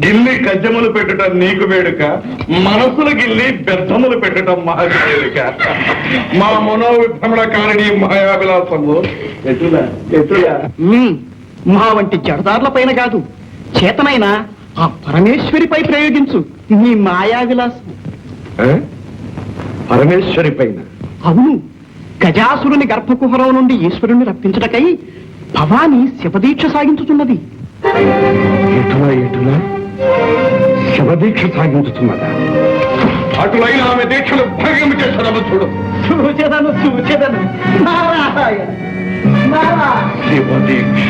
S4: గిల్లి గజ్జములు పెట్టడం నీకు వేడుక, మనసులు గిల్లి బెద్దములు పెట్టడం మాకు వేడుక. మా మనోవిభ్రమణ కారణి మాయావిలాసము ఎటులా ఎటులా
S2: మా వంటి జడదారుల పైన కాదు, చేతనైనా ఆ పరమేశ్వరిపై ప్రయోగించు నీ మాయా విలాసం.
S4: పరమేశ్వరి పైన
S2: అవును, గజాసురుని గర్భకుహరం నుండి ఈశ్వరుణ్ణి రప్పించుటకై భవాని శివదీక్ష సాగించుతున్నది.
S4: ఎటులా శివదీక్ష సాగించుతున్నదా? అటులైన ఆమె దీక్షలు భంగం చేస్తాను చూడు.
S2: చూచెదను నారాయణ నారాయణ.
S4: శివదీక్ష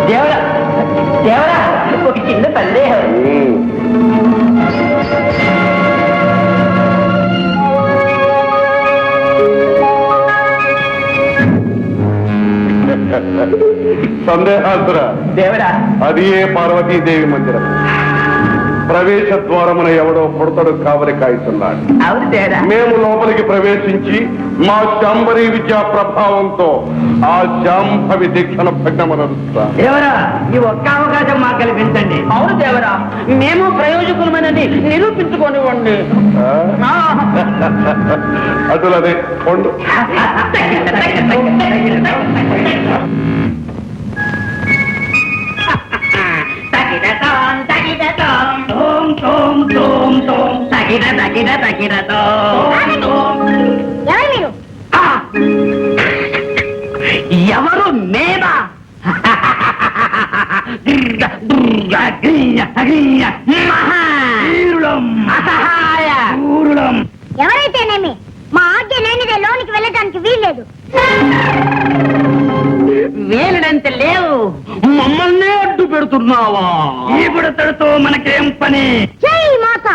S2: దేవుడా దేవుడా, ఒక చిన్న సందేహం.
S4: సందేహాసుర,
S2: దేవుడా,
S4: అది ఏ పార్వతీదేవి మందిరం. ప్రవేశ ద్వారమున ఎవడో పుడతడు కావలి కాయిస్తున్నాడు.
S2: అవును దేవుడా.
S4: మేము లోపలికి ప్రవేశించి మా శాంబరీ విద్యా ప్రభావంతో ఆ శాంభవి దీక్షణ భగ్నమనరుస్తా.
S2: దేవరా, ఈ ఒక్క అవకాశం మాకు కల్పించండి. అవును దేవరా, మేము ప్రయోజకులమని నిరూపించుకోనివ్వండి.
S4: అటులదే కొండు.
S2: ఎవరు మేమా?
S6: ఎవరైతేనేమి మా ఆజ్ఞ లేనిదే లోనికి వెళ్ళటానికి వీల్లేదు.
S2: వేలడంత లేవు, మమ్మల్నే అడ్డు పెడుతున్నావా?
S1: ఈ బుడతడితో మనకేం పని?
S6: జై మాత.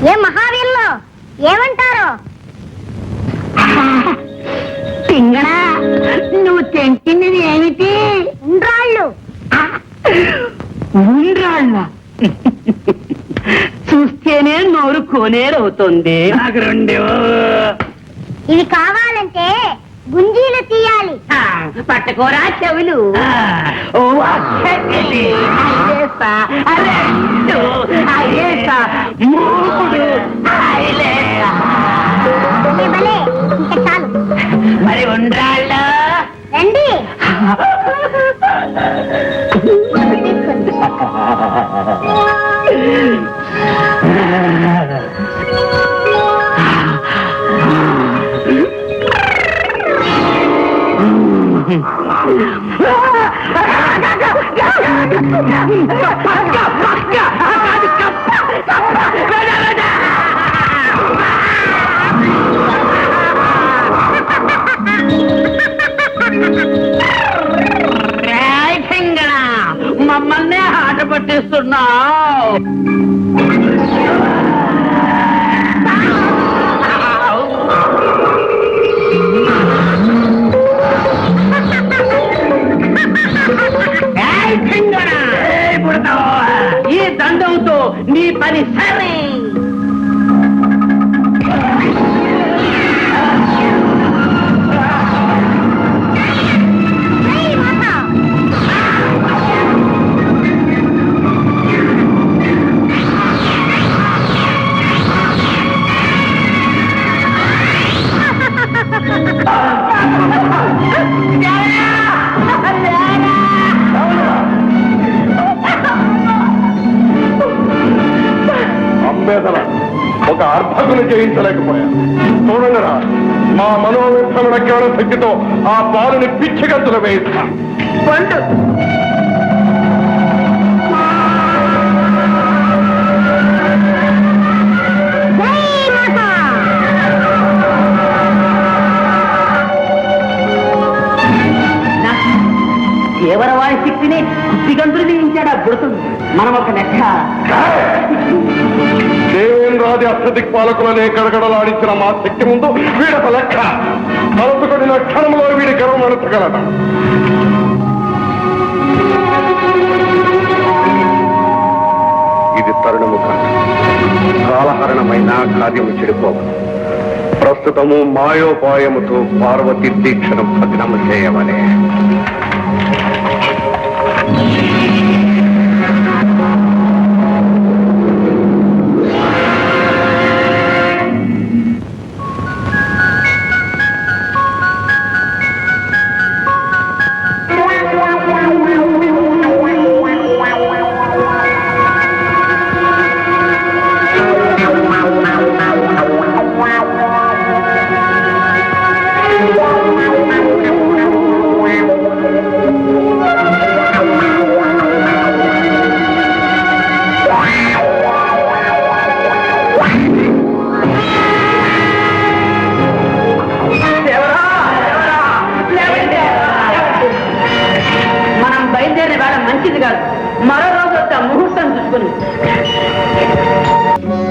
S6: ఏ మహావీరులు ఏమంటారు?
S3: పింగళా, నువ్వు తింటున్నది ఏమిటి?
S6: ఉండ్రాళ్ళు.
S3: ఉండ్రాళ్ళ చూస్తేనే నోరు కోనేరవుతుంది.
S1: నాకు రెండు.
S6: ఇవి కావాలంటే గుంజీలు తీయాలి.
S3: పట్టుకోరా చెవులు. ఐదేసా, రెండు, ఐదేసా, మూడు, ఐదేసా.
S6: భలే, ఇంకా చాలు.
S3: మరి ఉండ్రాళ్ళ
S6: రండి.
S2: మమ్మల్నే ఆట పట్టిస్తున్నావు. ఈ దండంతో నీ పని సరే.
S6: జై మాత.
S4: అంబేదన ఒక అర్భకుని జయించలేకపోయా. చూడండిరా, మా మనోవిధముల జ్ఞాన శక్తితో ఆ బాలుని పిచ్చిగంతులు వేయిస్తాం.
S2: పండు
S6: జై మాత.
S2: దేవరవాడి శక్తిని కుప్పిగంతులు వేయించాడా గుర్తుంది. మనం ఒక లెక్క.
S4: దేవేంద్రాది అష్టదిక్పాలకులనే గడగడలాడించిన మా శక్తి ముందు వీడొక లెక్క. తలసుకొడిన క్షణంలో వీడి గర్వం అణచగలట. ఇది తరుణము కాదు. కాలహరణమైన కార్యము చెడిపోవు. ప్రస్తుతము మాయోపాయముతో పార్వతి దీక్షను భగ్నము చేయవలే.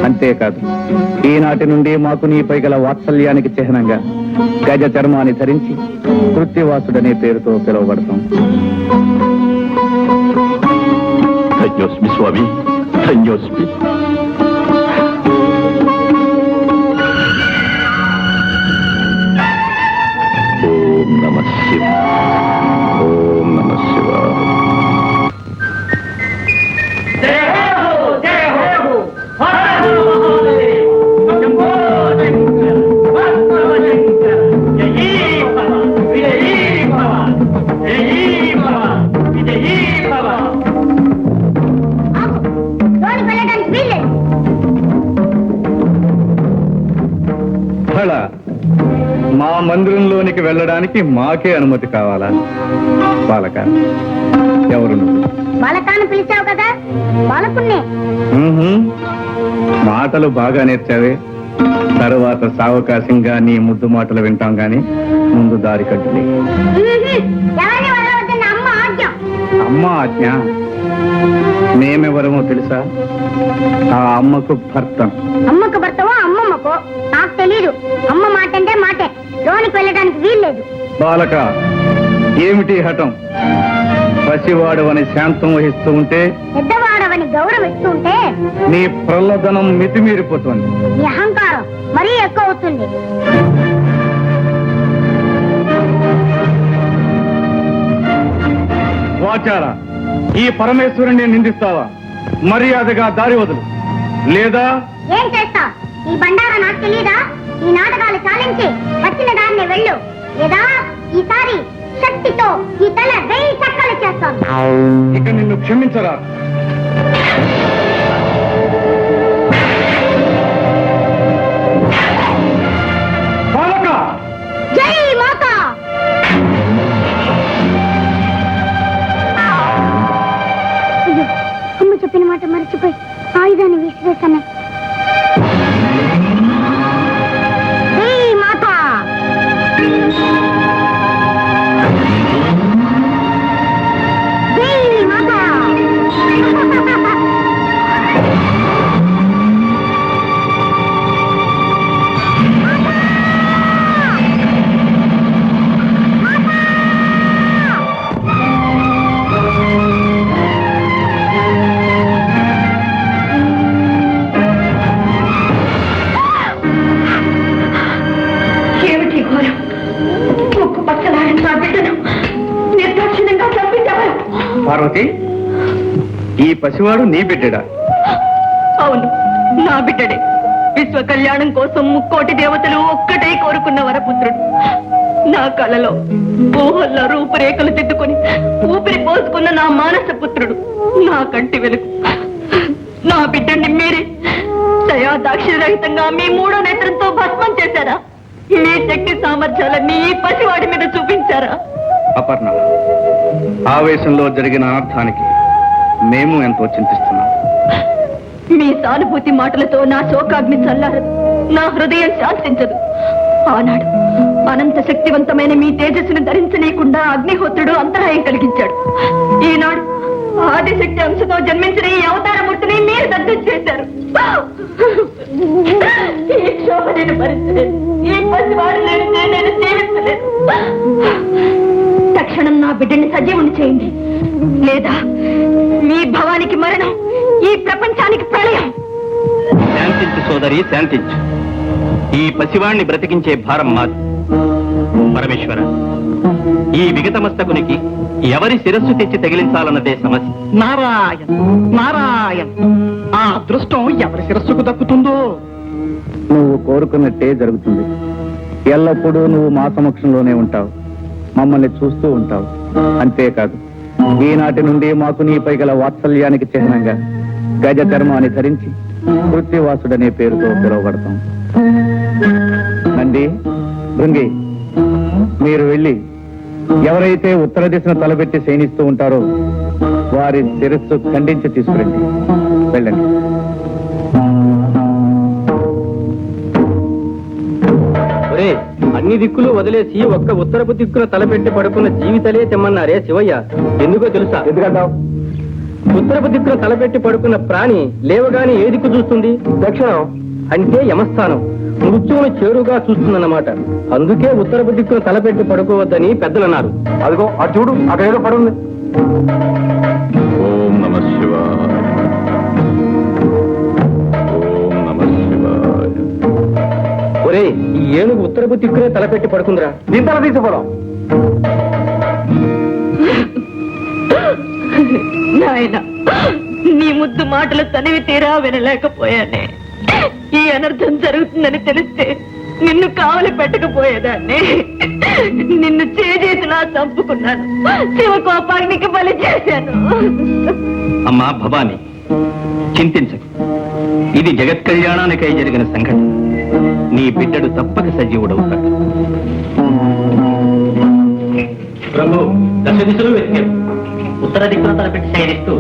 S1: అంతేకాదు, ఈనాటి నుండి మాకు నీపై గల వాత్సల్యానికి చిహ్నంగా గజ చర్మాన్ని ధరించి కృత్యవాసుడనే పేరుతో పిలువబడతాం.
S5: ధన్యోస్మి స్వామి, ధన్యోస్మి. ఓం నమః శివాయ, ఓం నమః శివాయ.
S1: మా మందిరంలోనికి వెళ్ళడానికి మాకే అనుమతి కావాలా? బాలక, ఎవరు నువ్వు?
S6: బాలకాన్ని పిలిచావు కదా, బాలకున్నే.
S1: మాటలు బాగా నేర్చావే. తరువాత సావకాశంగా నీ ముద్దు మాటలు వింటాం గాని ముందు దారి కట్టులే.
S6: ఎవరిని వదలవద్దన్న అమ్మ ఆజ్ఞ.
S1: అమ్మ ఆజ్ఞ? మేమెవరమో తెలుసా? ఆ అమ్మకు భర్త.
S6: అమ్మకు భర్తవో అమ్మమ్మకో నాకు తెలీదు. అమ్మ మాట అంటే మాటే, లోనికి వెళ్ళడానికి వీల్లేదు.
S1: బాలక, ఏమిటి హఠం? పసివాడవని శాంతం వహిస్తూ ఉంటే,
S6: పెద్దవాడవని గౌరవిస్తూ ఉంటే
S1: నీ ప్రల్లదనం మితిమీరిపోతుంది.
S6: నీ అహంకారం మరీ ఎక్కువ అవుతుంది.
S1: వాచార, ఈ పరమేశ్వరుణ్ణి నిందిస్తావా? మర్యాదగా దారి వదులు, లేదా
S6: ఏం చేస్తా? ఈ బండారా నాకు తెలీదా? ఈ నాటకాలు చాలించి వచ్చిన దాన్ని వెళ్ళు, లేదా ఈసారి శక్తితో ఈ తల 1000 చక్కలు చేస్తాను.
S1: ఇక నిన్ను క్షమించరా? బాలక!
S6: జై మాత! అయ్యో, అమ్మ చెప్పిన మాట మర్చిపోయి ఆయుధాన్ని విసిరేసాను. జై మాత! జై మాత! ఏమిటి ఘోరం? ముక్కు పక్కలాడిన నా బిడ్డను నిర్దాక్షిణ్యంగా చంపించారు.
S1: పార్వతి, ఈ పసివాడు నీ బిడ్డడా?
S3: అవును, నా బిడ్డడే. విశ్వ కళ్యాణం కోసం ముక్కోటి దేవతలు ఒక్కటే కోరుకున్న వరపుత్రుడు. నా కళలో ఊహల్లో రూపురేఖలు దిద్దుకొని ఊపిరి పోసుకున్న నా మానస పుత్రుడు, నా కంటి వెలుగు. నా బిడ్డని మీరే దయా దాక్షిణ్యరహితంగా మీ 3వ నేత్రంతో భస్మం చేశారా? మీ శక్తి సామర్థ్యాలన్నీ ఈ పసివాడి మీద చూపించారా?
S1: అపర్ణ, ఆవేశంలో జరిగిన అనర్థానికి మేము ఎంతో చింతిస్తున్నాం.
S3: మీ సానుభూతి మాటలతో నా శోకాగ్ని చల్లారదు, నా హృదయం శాంతించదు. ఆనాడు అనంత శక్తివంతమైన మీ తేజస్సును ధరించనీయకుండా అగ్నిహోత్రుడు అంతరాయం కలిగించాడు. ఈనాడు ఆదిశక్తి అంశతో జన్మించిన ఈ అవతారమూర్తిని మీరు దగ్ధం చేశారు. ఈ క్షోభ నేను భరించలేదు. ఈ పసివాడు లేనిదే నేను జీవించలేదు. తక్షణం నా బిడ్డని సజీవుని చేయండి, లేదా మీ భవానికి మరణం, ఈ ప్రపంచానికి ప్రళయం.
S1: ఎంత
S5: సోదరి శాంతించు. ఈ పసివాణ్ణి బ్రతికించే భారం మాది. పరమేశ్వర, ఈ విగతమస్తకునికి ఎవరి శిరస్సు తెచ్చి తగిలించాలన్నదే సమస్య.
S2: నారాయణ నారాయణ, ఆ అదృష్టం ఎవరి శిరస్సుకు దక్కుతుందో.
S1: నువ్వు కోరుకున్నట్టే జరుగుతుంది. ఎల్లప్పుడూ నువ్వు మా సమక్షంలోనే ఉంటావు, మమ్మల్ని చూస్తూ ఉంటావు. అంతేకాదు, ఈనాటి నుండి మాకు నీపై గల వాత్సల్యానికి చిహ్నంగా గజ చర్మాన్ని ధరించి కృత్యవాసుడనే పేరుతో పిలువబడతాం. నంది, భృంగి, మీరు వెళ్ళి ఎవరైతే ఉత్తర దిశను తలబెట్టి శయనిస్తూ ఉంటారో వారి శిరస్సు ఖండించి తీసుకురండి. వెళ్ళండి.
S7: అన్ని దిక్కులు వదిలేసి ఒక్క ఉత్తరపు దిక్కున తలపెట్టి పడుకున్న జీవితలే తెమ్మన్నారే శివయ్య. ఎందుకో తెలుసా?
S1: ఎందుకంటావు?
S7: ఉత్తరపు దిక్కున తలపెట్టి పడుకున్న ప్రాణి లేవగానే ఏ దిక్కు చూస్తుంది? దక్షిణం, అంటే యమస్థానం. మృత్యువును చేరుగా చూస్తుందన్నమాట. అందుకే ఉత్తరపు దిక్కున తలపెట్టి పడుకోవద్దని పెద్దలన్నారు.
S1: అదిగో అటు చూడు, అక్కడ ఏదో పడుంది.
S5: ఓం నమః శివాయ. ఓం నమః శివాయ.
S7: ఒరే, ఈ ఏనుగు ఉత్తరపు దిక్కునే తలపెట్టి పడుకుందిరా.
S1: దీని తల తీసిపోదాం.
S3: నాయన, నీ ముద్దు మాటలు తనివి తీరా వినలేకపోయానే. ఈ అనర్థం జరుగుతుందని తెలిస్తే నిన్ను కావలి పెట్టకపోయేదాన్ని. నిన్ను చేజేతులా చంపుకున్నాను. శివ కోపాగ్నికి బలి చేశాను.
S5: అమ్మా భవాని, చింతించకు. ఇది జగత్ కళ్యాణానికై జరిగిన సంఘటన. నీ బిడ్డడు తప్పక సజీవుడవుతాడు.
S7: ప్రభు, దశ దిశలు వెతికారు. ఉత్తర దిక్కున తలపెట్టి శయనిస్తూ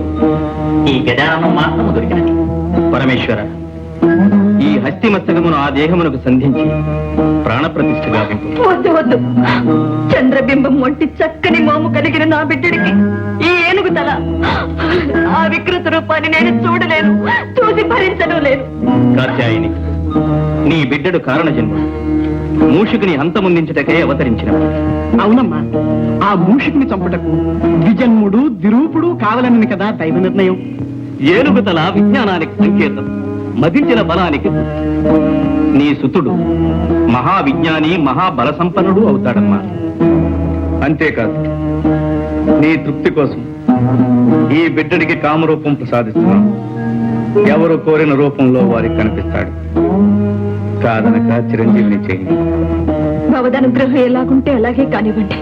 S7: ఈ గజానం మాత్రం దొరికినది.
S5: పరమేశ్వర, ఈ హస్తి మస్తకమును ఆ దేహమునకు సంధించి ప్రాణప్రతిష్ఠ గావింపు.
S3: వద్దు వద్దు. చంద్రబింబం వంటి చక్కని మోము కలిగిన నా బిడ్డడికి ఈ ఏనుగు తల, ఆ వికృత రూపాన్ని నేను చూడలేను, చూసి భరించను లేను.
S5: కాత్యాయని, నీ బిడ్డడు కారణ జన్ముడు. మూషికుని హంతముందించుటకై అవతరించినవాడు.
S2: అవునమ్మా, ఆ మూషికుని చంపుటకు ద్విజన్ముడు దిరూపుడు కావాలని కదా దైవ నిర్ణయం.
S5: ఏనుగుతల విజ్ఞానానికి సంకేతం, మదించిన బలానికి గుర్తు. నీ సుతుడు మహావిజ్ఞాని, మహాబల సంపన్నుడు అవుతాడమ్మా. అంతేకాదు, నీ తృప్తి కోసం ఈ బిడ్డడికి కామరూపం ప్రసాదిస్తున్నాం. ఎవరు కోరిన రూపంలో వారికి కనిపిస్తాడు. కాదనక చిరంజీవిని చేయండి.
S3: భవదనుగ్రహం ఎలాగుంటే అలాగే కానివ్వండి.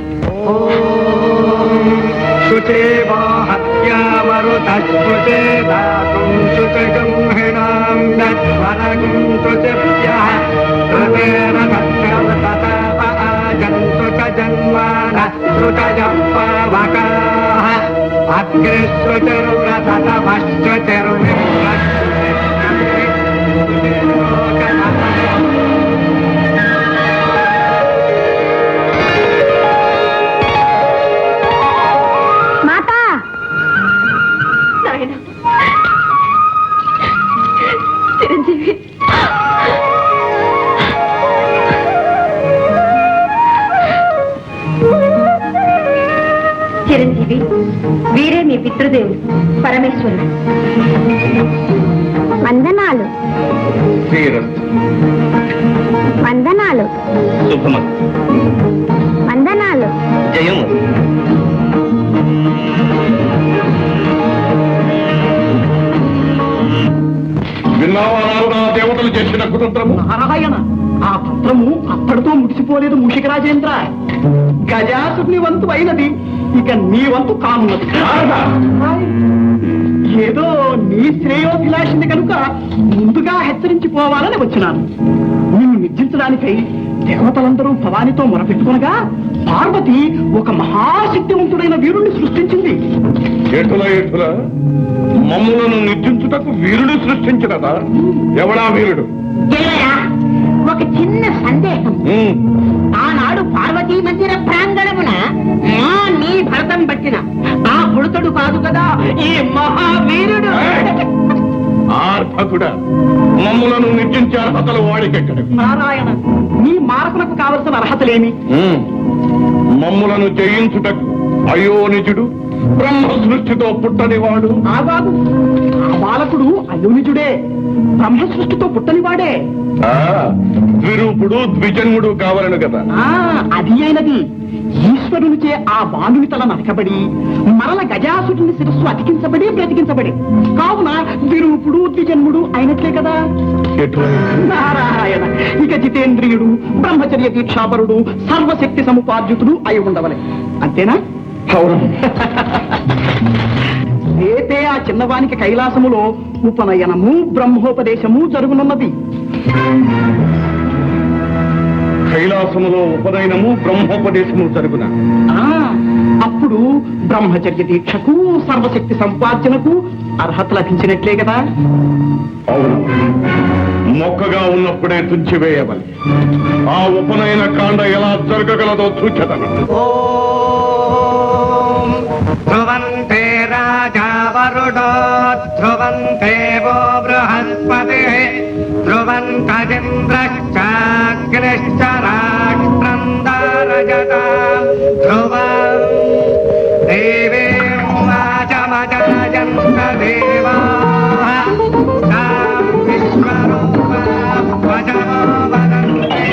S3: నాయనా, చిరంజీవి, చిరంజీవి, వీరే మీ పితృదేవుడు పరమేశ్వరుడు.
S6: వందనాలు
S5: శ్రీరస్తు.
S6: వందనాలు
S5: శుభమస్తు.
S6: వందనాలు.
S5: జయము.
S4: విన్నావా నారదా, దేవతలు చేసిన కుతంత్రము?
S2: నారాయణ, ఆ తంత్రము అప్పటితో ముగిసిపోలేదు మూషిక రాజేంద్ర. గజాసుని వంతు అయినది, ఇక నీ వంతు కానున్నది. ఏదో నీ శ్రేయోభిలాషిని కనుక ముందుగా హెచ్చరించిపోవాలని వచ్చినాను. నిన్ను నిర్జించడానికై దేవతలందరూ భవానితో మొరపెట్టుకునగా పార్వతి ఒక మహాశక్తివంతుడైన వీరుణ్ణి సృష్టించింది.
S4: ఎటుల మమ్ములను నిర్జించుటకు వీరుడు సృష్టించినదా? ఎవడా వీరుడు?
S6: ఒక చిన్న సందేహం. ఆనాడు పార్వతీ మందిర ప్రాంగణమున నీ భరతం పట్టిన ఆ పుడతడు కాదు కదా ఈ మహావీరుడు.
S4: ఆర్భకుడా, మమ్ములను నిర్జించే అర్హతలు వాడికెక్కడ?
S2: నారాయణ, నీ మారకులకు కావలసిన అర్హతలేమి?
S4: మమ్ములను జయించుటకు అయోనిజుడు, బ్రహ్మ సృష్టితో పుట్టనివాడు.
S2: ఆగాదు, ఆ బాలకుడు అయోనిజుడే, బ్రహ్మ సృష్టితో పుట్టనివాడే.
S4: ద్విరూపుడు ద్విజన్ముడు కావాలను కదా.
S2: అది అయినది. ఈశ్వరునిచే ఆ బాలుని తల నరకబడి మరల గజాసురుని శిరస్సు అతికించబడి బ్రతికించబడి కావున ద్విరూపుడు ద్విజన్ముడు అయినట్లే కదా. నారాయణ, ఇక జితేంద్రియుడు, బ్రహ్మచర్య దీక్షాపరుడు, సర్వశక్తి సముపార్జితుడు అయి ఉండవలే. అంతేనా? రేపే ఆ చిన్నవానికి కైలాసములో ఉపనయనము బ్రహ్మోపదేశము జరుగునున్నది.
S4: కైలాసములో ఉపనయనము బ్రహ్మోపదేశము జరుగున.
S2: అప్పుడు బ్రహ్మచర్య దీక్షకు సర్వశక్తి సంపార్జనకు అర్హత లభించినట్లే కదా.
S4: అవును, మొక్కగా ఉన్నప్పుడే తుంచివేయవలి. ఆ ఉపనయన కాండ ఎలా జరగగలదో చూచెదను.
S1: ధ్రువంతే రాజా వరుడో ధ్రువంతే వో బృహస్పతి ధ్రువంతజింద్రశ్చాగ్నిశ్చ రాష్ట్రం దారయతాం ధ్రువం దేవీం వాచమజాయంత దేవాః తాం విశ్వరూపాం వచమో వదంతే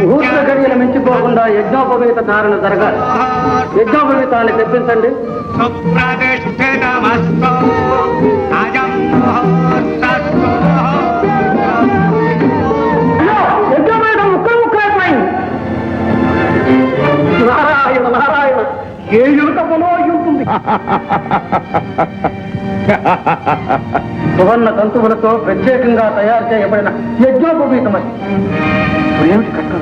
S7: ముహూర్త గడియలు మించిపోకుండా యజ్ఞోపవేత ధారణ జరగాలి. యజ్ఞోపవేతాన్ని తెప్పించండి.
S1: సుప్రతిష్ఠితమస్తు అయం ముహూర్తస్తు.
S2: యజ్ఞోపవేతం ముక్కలు ముక్కలైపోయింది. నారాయణ నారాయణ, ఏ యువతములో ఉంటుంది.
S7: సువర్ణ తంతువులతో ప్రత్యేకంగా తయారు చేయబడిన యజ్ఞోపవీతం. ఏమిటి కట్టం?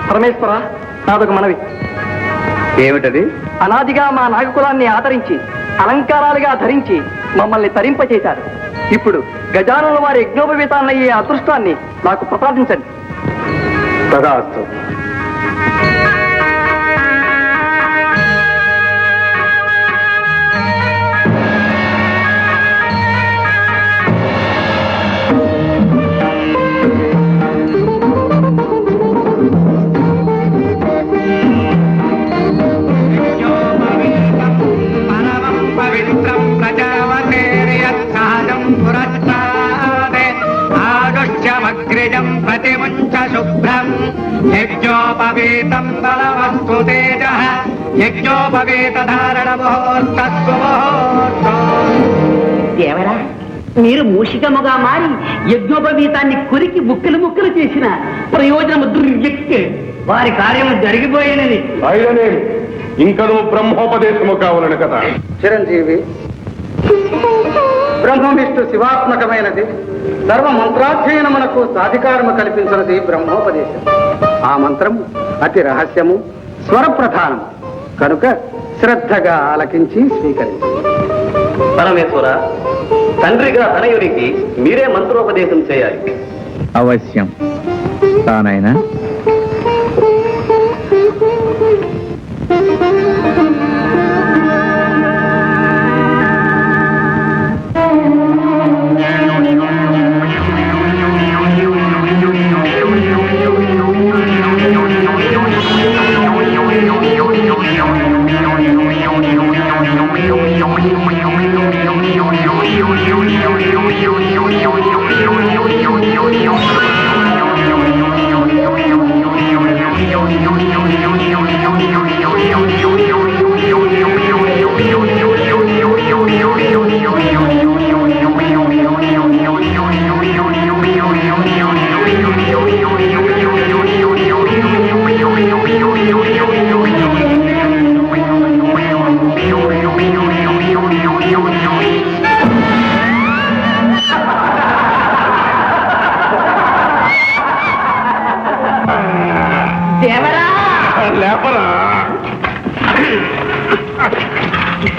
S7: పరమేశ్వర, నాదొక మనవి.
S5: ఏమిటది?
S7: అనాదిగా మా నాగకులాన్ని ఆదరించి అలంకారాలుగా ధరించి మమ్మల్ని తరింపచేశారు. ఇప్పుడు గజానుల వారి యజ్ఞోపవీతాన్నయ్యే అదృష్టాన్ని నాకు ప్రసాదించండి.
S5: తదాస్తు.
S1: పవిత్రం ప్రజావతేర్యత్సహజం పురస్తాదే ఆదుష్యమగ్రిజం ప్రతిముంచ శుభ్రం యజ్ఞోపవీతం బలవస్తు తేజః యజ్ఞోపవీత ధారణ ముహూర్తస్సు ముహూర్తం.
S2: దేవరా, మీరు మూషికముగా మారి యజ్ఞోపవీతాన్ని కొరికి ముక్కలు ముక్కలు చేసిన ప్రయోజనము దుర్వ్యక్తి. వారి కార్యము జరిగిపోయినది.
S4: అయిననే ఇంకనూ బ్రహ్మోపదేశము కావాలను కదా.
S7: చిరంజీవి, బ్రహ్మ విష్ణు శివాత్మకమైనది. సర్వ మంత్రాధ్యయనమునకు సాధికారము కల్పించినది బ్రహ్మోపదేశం. ఆ మంత్రము అతి రహస్యము, స్వరప్రధానము కనుక శ్రద్ధగా ఆలకించి స్వీకరించండి.
S5: పరమేశ్వర, తండ్రిగా తనయునికి మీరే మంత్రోపదేశం చేయాలి.
S8: అవశ్యం తానైనా.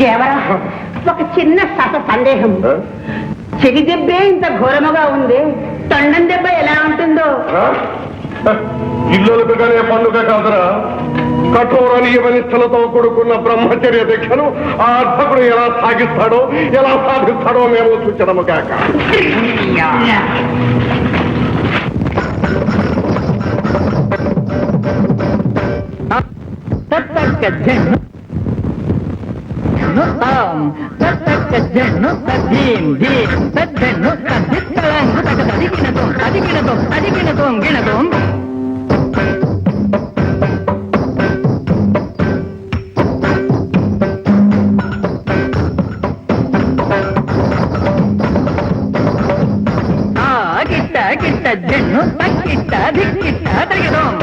S2: దేవరా, ఒక చిన్న సందేహం. చెవి దెబ్బే ఇంత ఘోరముగా ఉంది, తొండం దెబ్బ ఎలా ఉంటుందో?
S4: ఇల్లులకుగానే పండుగ కాదురా, కఠోర నియమనిష్టలతో కూడుకున్న బ్రహ్మచర్య దీక్షను ఆ అర్భకుడు ఎలా సాగిస్తాడో ఎలా సాధిస్తాడో మేము సూచనము కాక.
S1: జన్ను తక్కిట్ట దిక్కిట్ట తరిగదోం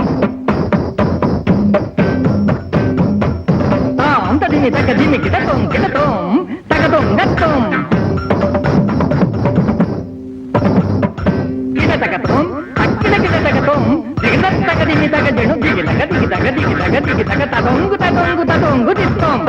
S1: తదిమి తగ దిమి కిటతోం కిటతోం తగదోం గత్తోం కిట తగతోం అక్కిట కిట తగతోం దిగిన తగ దిమి తగ జను దిగి తగ దిగి తగ దిగి తగ దిగి తగ తదొంగు తదొంగు తదొంగు తిత్తోం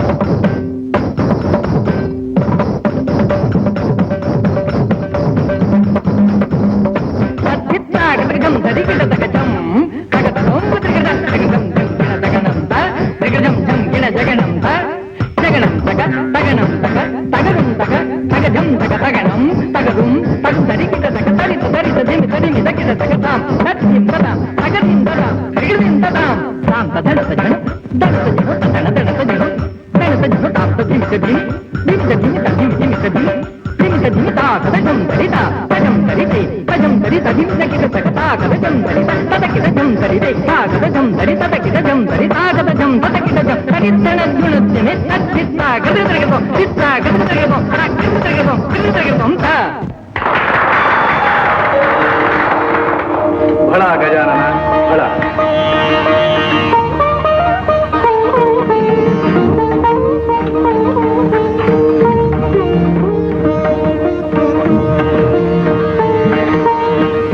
S7: భళా గజానన భళా.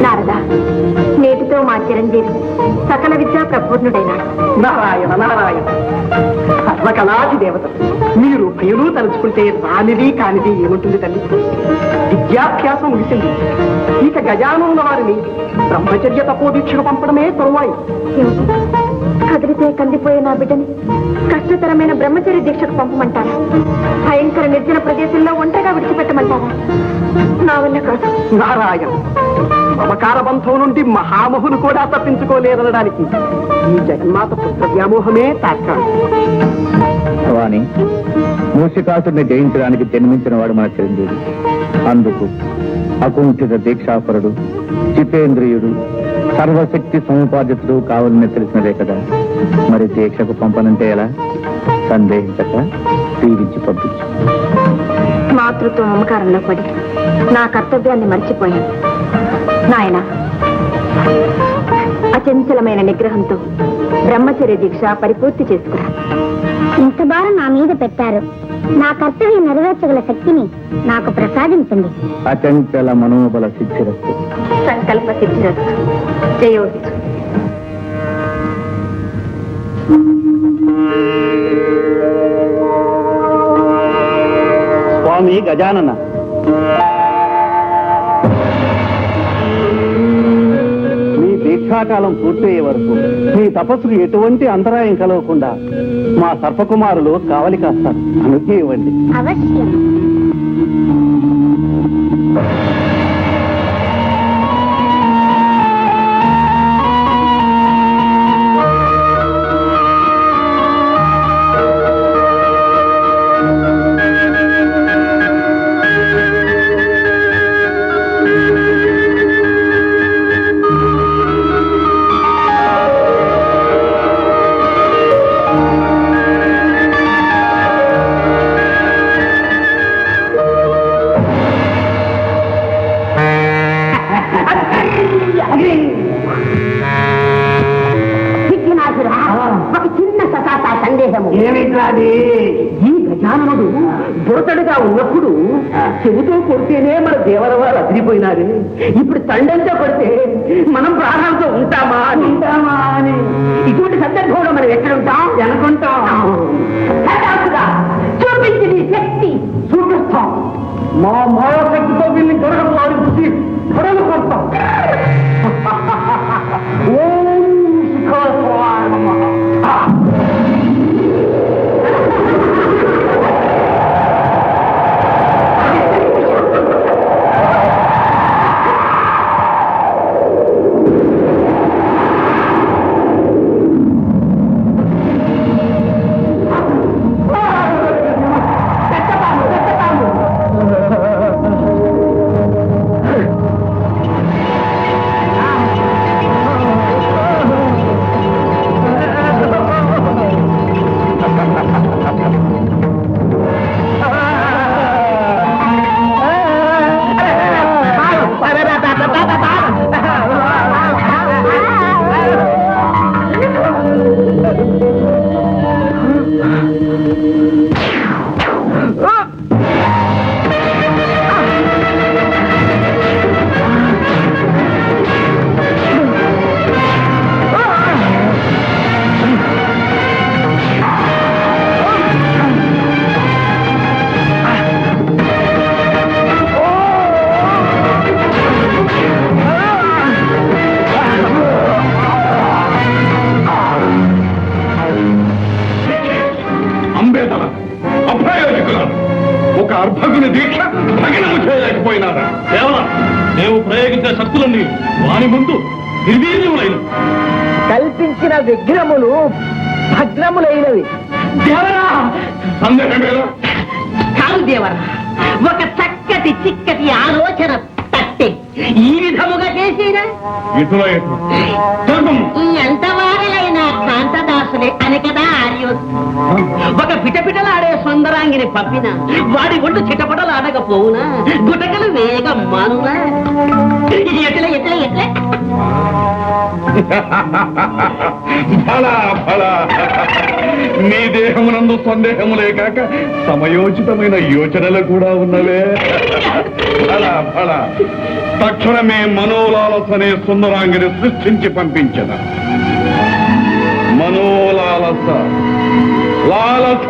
S3: నారద, నేటితో మా చిరంజీవి సకల విద్యా ప్రపూర్ణుడైనాడు.
S2: నారాయణ నారాయణ, సర్వకళాది దేవత, మీరు భయలు తలుచుకుంటే రానిది కానిది ఏముంటుంది తల్లి? విద్యాభ్యాసం ముగిసింది, ఇక గజానున్న వారిని బ్రహ్మచర్య తపోదీక్షకు పంపడమే తరువాయి.
S3: కదిలితే కందిపోయే నా బిడ్డని కష్టతరమైన బ్రహ్మచర్య దీక్షకు పంపమంటారా? భయంకర నిర్జన ప్రదేశంలో ఒంటరిగా విడిచిపెట్టమంటారా? నా వల్ల కాదు.
S2: నారాయణ, మమకార బంధం నుండి మహామహులు కూడా తప్పించుకోలేదనడానికి ఈ జగన్మాత పుత్ర వ్యామోహమే తాత్కాలం.
S8: వాణి, మూషికాసుని జయించడానికి జన్మించిన వాడు మన చిరంజీవి. అందుకు అకుంఠిత దీక్షాపరుడు, జితేంద్రియుడు, సర్వశక్తి సముపార్జితుడు కావాలని తెలిసినదే కదా. మరి దీక్షకు పంపనంటే ఎలా? సందేహించక దీవించి పంపించు.
S3: మాతృత్వ మమకారంలో పడి నా కర్తవ్యాన్ని మర్చిపోయాను. నాయన, అచంచలమైన నిగ్రహంతో బ్రహ్మచర్య దీక్ష పరిపూర్తి చేసుకురా.
S6: ఇంత భారం నా మీద పెట్టారు. నా కర్తవ్యం నెరవేర్చగల శక్తిని నాకు ప్రసాదించండి.
S8: అచంచల మనోబల సిద్ధిరస్తు.
S3: సంకల్ప సిద్ధిరస్తు. జయోస్తు.
S1: స్వామి గజానన, మీ దీక్షాకాలం పూర్తయ్యే వరకు మీ తపస్సుకు ఎటువంటి అంతరాయం కలగకుండా మా సర్పకుమారులు కావలి కాస్తారు. అనుజ్ఞ ఇవ్వండి.
S6: అవశ్యం.
S3: ఒక చిన్న సతాత సందేహము.
S2: ఏమిట్లాది? ఈ గజాననుడు బురతడుగా ఉన్నప్పుడు చెబుతూ కొడితేనే మన దేవరవారు అదిరిపోయినారు. ఇప్పుడు తండంతో కొడితే మనం ప్రాణాలతో ఉంటామా అని ఇటువంటి సందర్భంలో మనం ఎక్కడ ఉంటాం అనుకుంటాం. చూపించి నీ శక్తి చూపిస్తాం. మా మాయాశక్తితో వీళ్ళని గొడవ వారి బుద్ధి గొడవలు కొడతాం. ఓ
S4: అంబేదల అప్రయోజకులారు ఒక అర్భకుని దీక్ష భగ్నము చేయలేకపోయినారా?
S5: కేవలం మేము ప్రయోగించే శక్తులన్నీ వాని ముందు నిర్వీర్యములైన
S2: కల్పించిన విగ్రహములు భద్రములైనవి. దేవరా
S4: సందేహమేలా?
S2: కాదు దేవరా, ఒక చక్కటి చిక్కటి ఆలోచన తట్టే ఈ విధముగా చేసినా
S4: ఇటుల ఎటు తెలుపము.
S2: ఎంత వారలైన కాంతదాసులే అని కదా ఆర్యోత్తు. ఒక పిటపిటలాడే సుందరాంగిని పంపిన వాడి ఒంటు చిటపటలు ఆడకపోవునా, గుటకలు వేగం మానునా. ఎట్లా ఎట్లా ఎట్లా
S4: ఫలా ఫలా నీ దేహమునందు సందేహములే కాక సమయోచితమైన యోచనలు కూడా ఉన్నవే. ఫలా ఫలా తక్షణమే మనోలాలసనే సుందరాంగిని సృష్టించి పంపించద. మనోలాలస లాలస